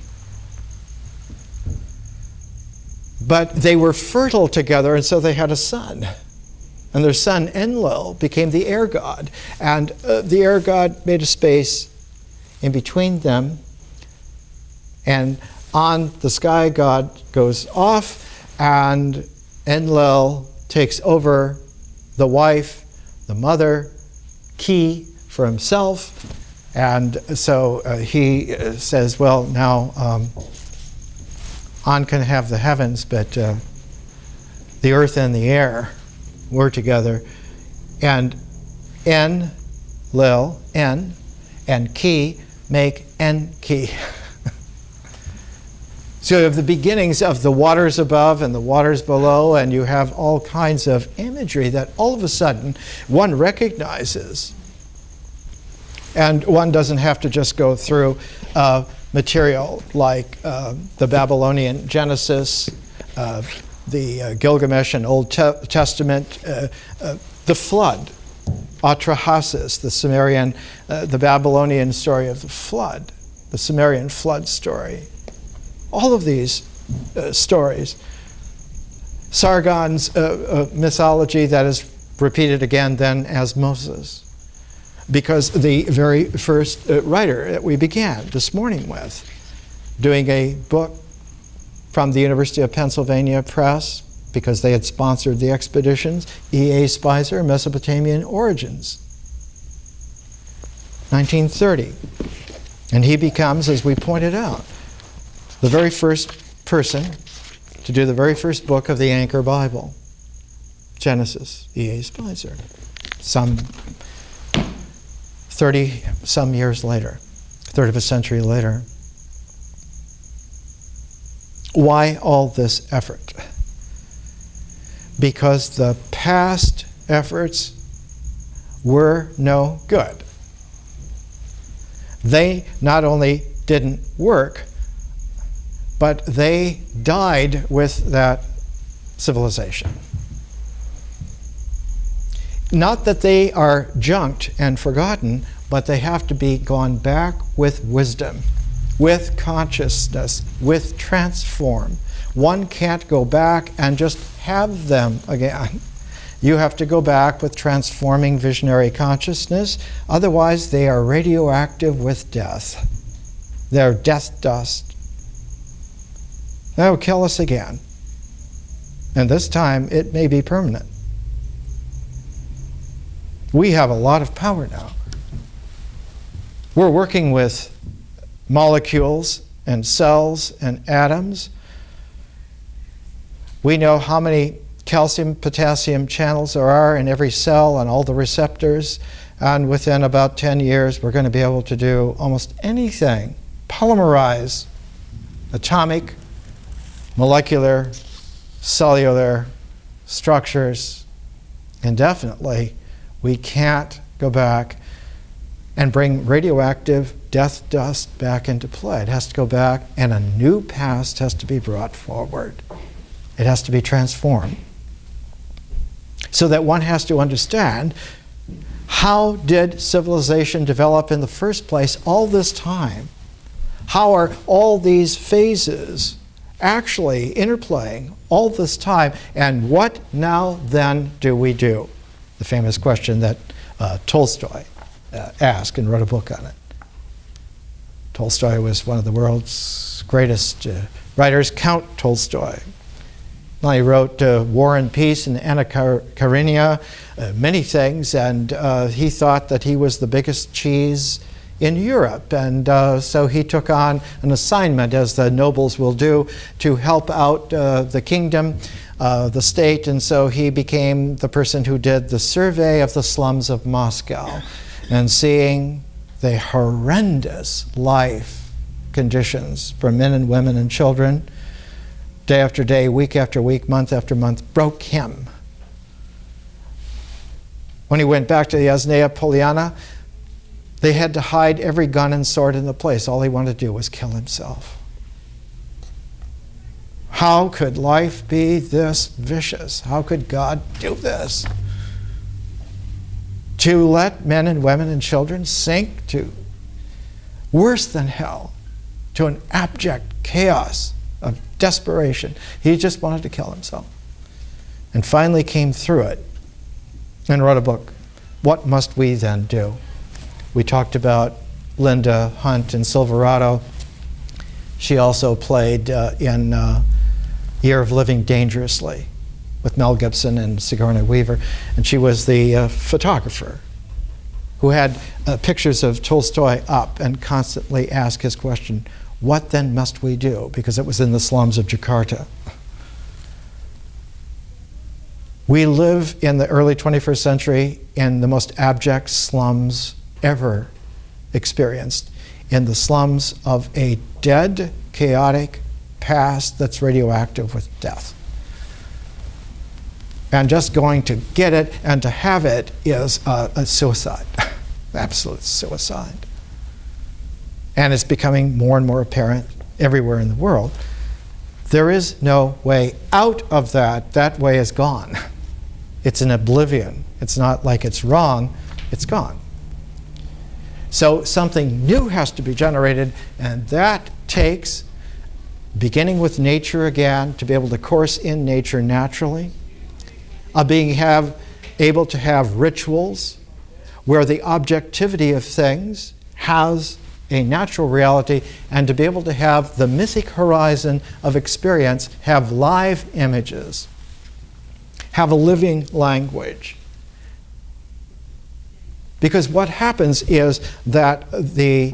But they were fertile together, and so they had a son. And their son, Enlil, became the air god. And the air god made a space in between them. And on the sky god goes off, and Enlil takes over the wife, the mother, Ki, for himself. And so he says, well, now An can have the heavens, but the earth and the air were together. And Enlil, En, and Ki make Enki. So you have the beginnings of the waters above and the waters below, and you have all kinds of imagery that all of a sudden one recognizes. And one doesn't have to just go through material like the Babylonian Genesis, the Gilgamesh and Old Testament, the flood, Atrahasis, the Sumerian, the Babylonian story of the flood, the Sumerian flood story. All of these stories. Sargon's mythology that is repeated again then as Moses. Because the very first writer that we began this morning with, doing a book from the University of Pennsylvania Press, because they had sponsored the expeditions, E.A. Spicer, Mesopotamian Origins, 1930. And he becomes, as we pointed out, the very first person to do the very first book of the Anchor Bible, Genesis, E.A. Spicer, some 30-some years later, third of a century later. Why all this effort? Because the past efforts were no good. They not only didn't work, but they died with that civilization. Not that they are junked and forgotten, but they have to be gone back with wisdom, with consciousness, with transform. One can't go back and just have them again. You have to go back with transforming visionary consciousness, otherwise they are radioactive with death. They're death dust. That will kill us again. And this time it may be permanent. We have a lot of power now. We're working with molecules and cells and atoms. We know how many calcium, potassium channels there are in every cell and all the receptors. And within about 10 years, we're going to be able to do almost anything. Polymerize atomic, molecular, cellular structures indefinitely. We can't go back and bring radioactive death dust back into play. It has to go back, and a new past has to be brought forward. It has to be transformed. So that one has to understand, how did civilization develop in the first place all this time? How are all these phases actually interplaying all this time? And what now then do we do? The famous question that Tolstoy asked and wrote a book on it. Tolstoy was one of the world's greatest writers. Count Tolstoy. Well, he wrote War and Peace and Anna Karenina, many things, and he thought that he was the biggest cheese in Europe. And so he took on an assignment, as the nobles will do, to help out the kingdom, the state, and so he became the person who did the survey of the slums of Moscow, and seeing the horrendous life conditions for men and women and children, day after day, week after week, month after month, broke him. When he went back to the Yasnaya Polyana, they had to hide every gun and sword in the place. All he wanted to do was kill himself. How could life be this vicious? How could God do this? to let men and women and children sink to worse than hell, to an abject chaos of desperation. He just wanted to kill himself. And finally came through it and wrote a book. What Must We Then Do? We talked about Linda Hunt in Silverado. She also played in Year of Living Dangerously with Mel Gibson and Sigourney Weaver. And she was the photographer who had pictures of Tolstoy up and constantly asked his question, what then must we do? Because it was in the slums of Jakarta. We live in the early 21st century in the most abject slums ever experienced, in the slums of a dead, chaotic past that's radioactive with death. And just going to get it and to have it is a suicide, absolute suicide. And it's becoming more and more apparent everywhere in the world. There is no way out of that. That way is gone. It's an oblivion. It's not like it's wrong, it's gone. So something new has to be generated, and that takes beginning with nature again, to be able to course in nature naturally, being able to have rituals where the objectivity of things has a natural reality, and to be able to have the mythic horizon of experience have live images, have a living language. Because what happens is that the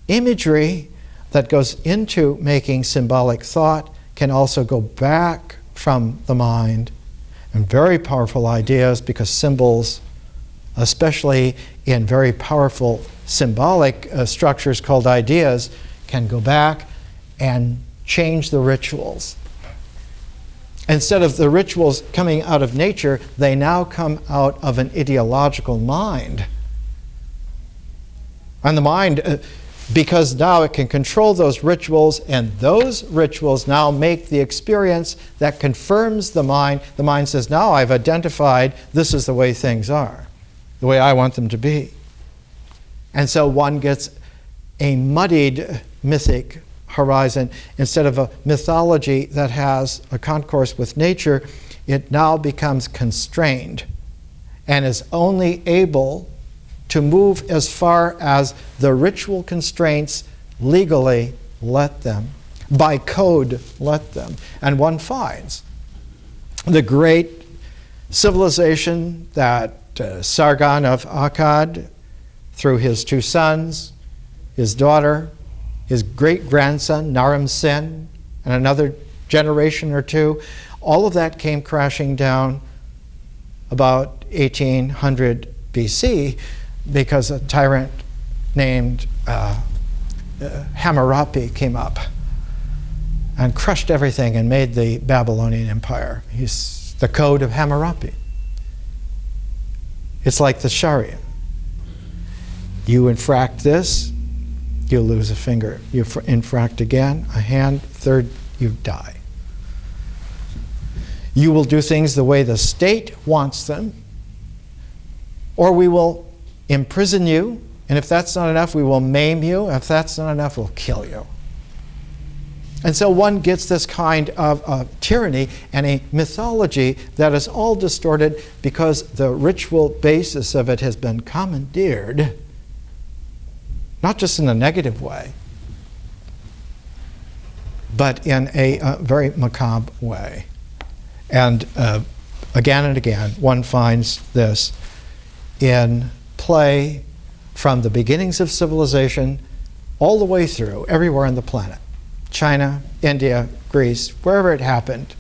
imagery that goes into making symbolic thought can also go back from the mind, and very powerful ideas, because symbols, especially in very powerful symbolic structures called ideas, can go back and change the rituals. Instead of the rituals coming out of nature, they now come out of an ideological mind. And the mind, because now it can control those rituals, and those rituals now make the experience that confirms the mind. The mind says, now I've identified this is the way things are, the way I want them to be. And so one gets a muddied mythic horizon. Instead of a mythology that has a concourse with nature, it now becomes constrained and is only able to move as far as the ritual constraints legally let them, by code let them. And one finds the great civilization that Sargon of Akkad, through his two sons, his daughter, his great-grandson, Naram-Sin, and another generation or two, all of that came crashing down about 1800 BC, because a tyrant named Hammurabi came up and crushed everything and made the Babylonian Empire. He's the code of Hammurabi. It's like the Sharia. You infract this, you lose a finger. You infract again, a hand, third, you die. You will do things the way the state wants them, or we will imprison you, and if that's not enough, we will maim you. If that's not enough, we'll kill you. And so one gets this kind of tyranny and a mythology that is all distorted because the ritual basis of it has been commandeered, not just in a negative way, but in a very macabre way. And again and again, one finds this in play from the beginnings of civilization all the way through, everywhere on the planet. China, India, Greece, wherever it happened,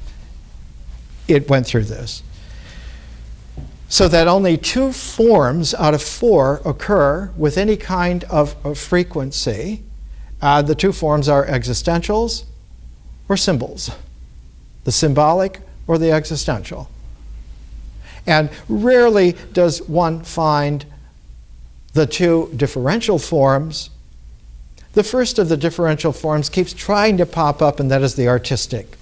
it went through this. So that only 2 forms out of 4 occur with any kind of frequency. The 2 forms are existentials or symbols, the symbolic or the existential. And rarely does one find the 2 differential forms. The first of the differential forms keeps trying to pop up, and that is the artistic.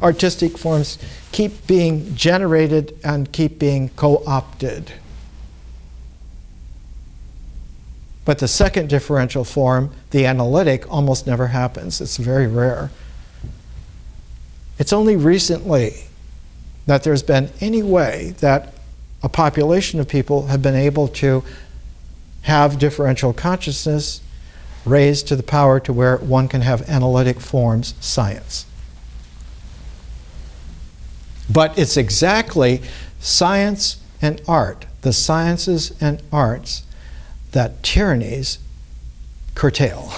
Artistic forms keep being generated and keep being co-opted. But the second differential form, the analytic, almost never happens. It's very rare. It's only recently that there's been any way that a population of people have been able to have differential consciousness raised to the power to where one can have analytic forms science. But it's exactly science and art, the sciences and arts, that tyrannies curtail,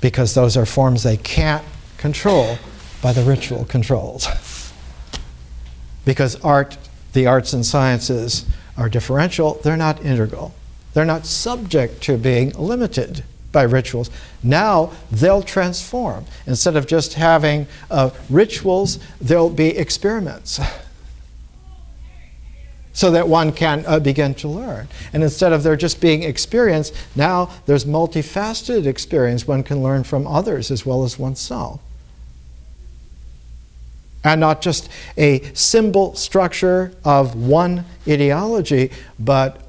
because those are forms they can't control by the ritual controls. Because the arts and sciences are differential, they're not integral. They're not subject to being limited by rituals. Now they'll transform. Instead of just having rituals, there'll be experiments so that one can begin to learn. And instead of there just being experience, now there's multifaceted experience. One can learn from others as well as oneself. And not just a symbol structure of one ideology, but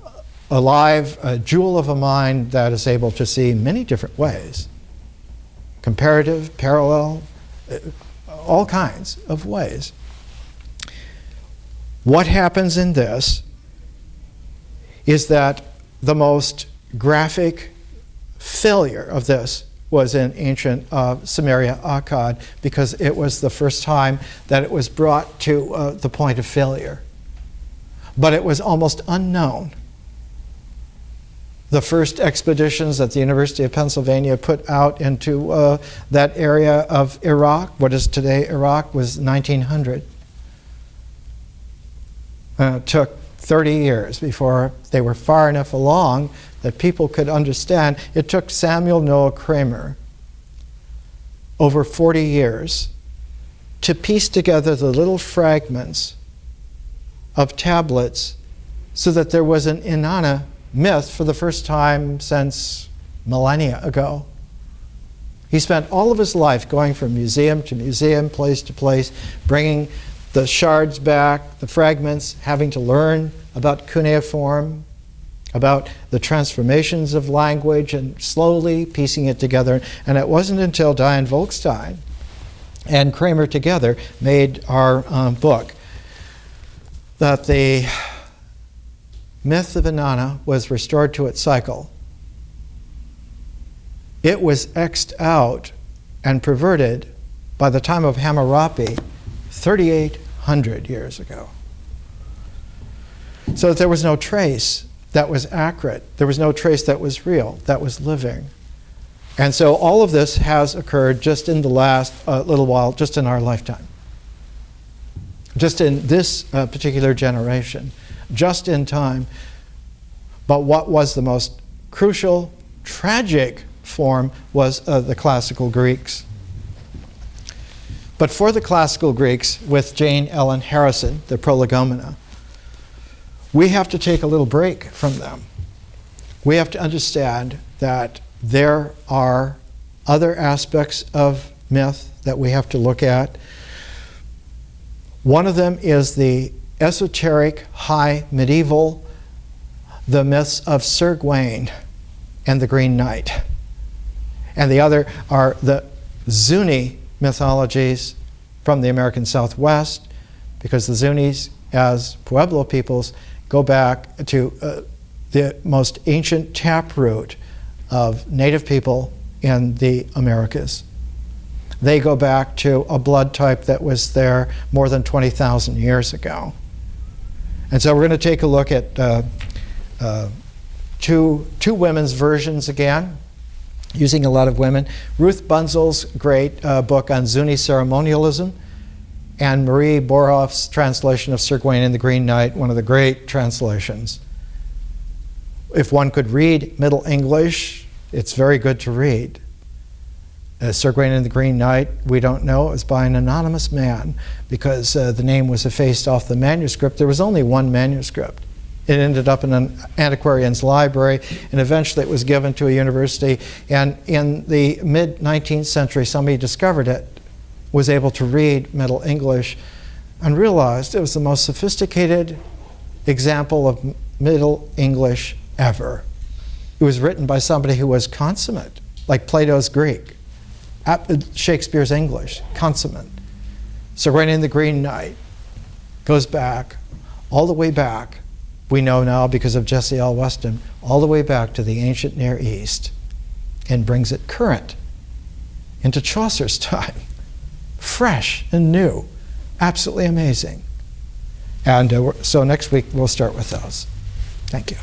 a jewel of a mind that is able to see many different ways. Comparative, parallel, all kinds of ways. What happens in this is that the most graphic failure of this was in ancient Sumeria, Akkad, because it was the first time that it was brought to the point of failure. But it was almost unknown. The first expeditions that the University of Pennsylvania put out into that area of Iraq, what is today Iraq, was 1900. It took 30 years before they were far enough along that people could understand. It took Samuel Noah Kramer over 40 years to piece together the little fragments of tablets so that there was an Inanna myth for the first time since millennia ago. He spent all of his life going from museum to museum, place to place, bringing the shards back, the fragments, having to learn about cuneiform, about the transformations of language, and slowly piecing it together. And it wasn't until Diane Volkstein and Kramer together made our book that the myth of Inanna was restored to its cycle. It was X'd out and perverted by the time of Hammurabi 3,800 years ago. So that there was no trace that was accurate. There was no trace that was real, that was living. And so all of this has occurred just in the last little while, just in our lifetime. Just in this particular generation, just in time. But what was the most crucial, tragic form was the classical Greeks. But for the classical Greeks, with Jane Ellen Harrison, the Prolegomena, we have to take a little break from them. We have to understand that there are other aspects of myth that we have to look at. One of them is the esoteric, high medieval, the myths of Sir Gawain and the Green Knight. And the other are the Zuni mythologies from the American Southwest, because the Zunis, as Pueblo peoples, go back to the most ancient taproot of native people in the Americas. They go back to a blood type that was there more than 20,000 years ago. And so we're going to take a look at two women's versions again, using a lot of women. Ruth Bunzel's great book on Zuni ceremonialism, and Marie Borhoff's translation of Sir Gawain and the Green Knight, one of the great translations. If one could read Middle English, it's very good to read. Sir Gawain and the Green Knight, we don't know. It was by an anonymous man because the name was effaced off the manuscript. There was only one manuscript. It ended up in an antiquarian's library, and eventually it was given to a university. And in the mid-19th century, somebody discovered it, was able to read Middle English, and realized it was the most sophisticated example of Middle English ever. It was written by somebody who was consummate, like Plato's Greek, Shakespeare's English, consummate. So writing in the Green Knight goes back, all the way back, we know now because of Jesse L. Weston, all the way back to the ancient Near East, and brings it current into Chaucer's time. Fresh and new. Absolutely amazing. And so next week we'll start with those. Thank you.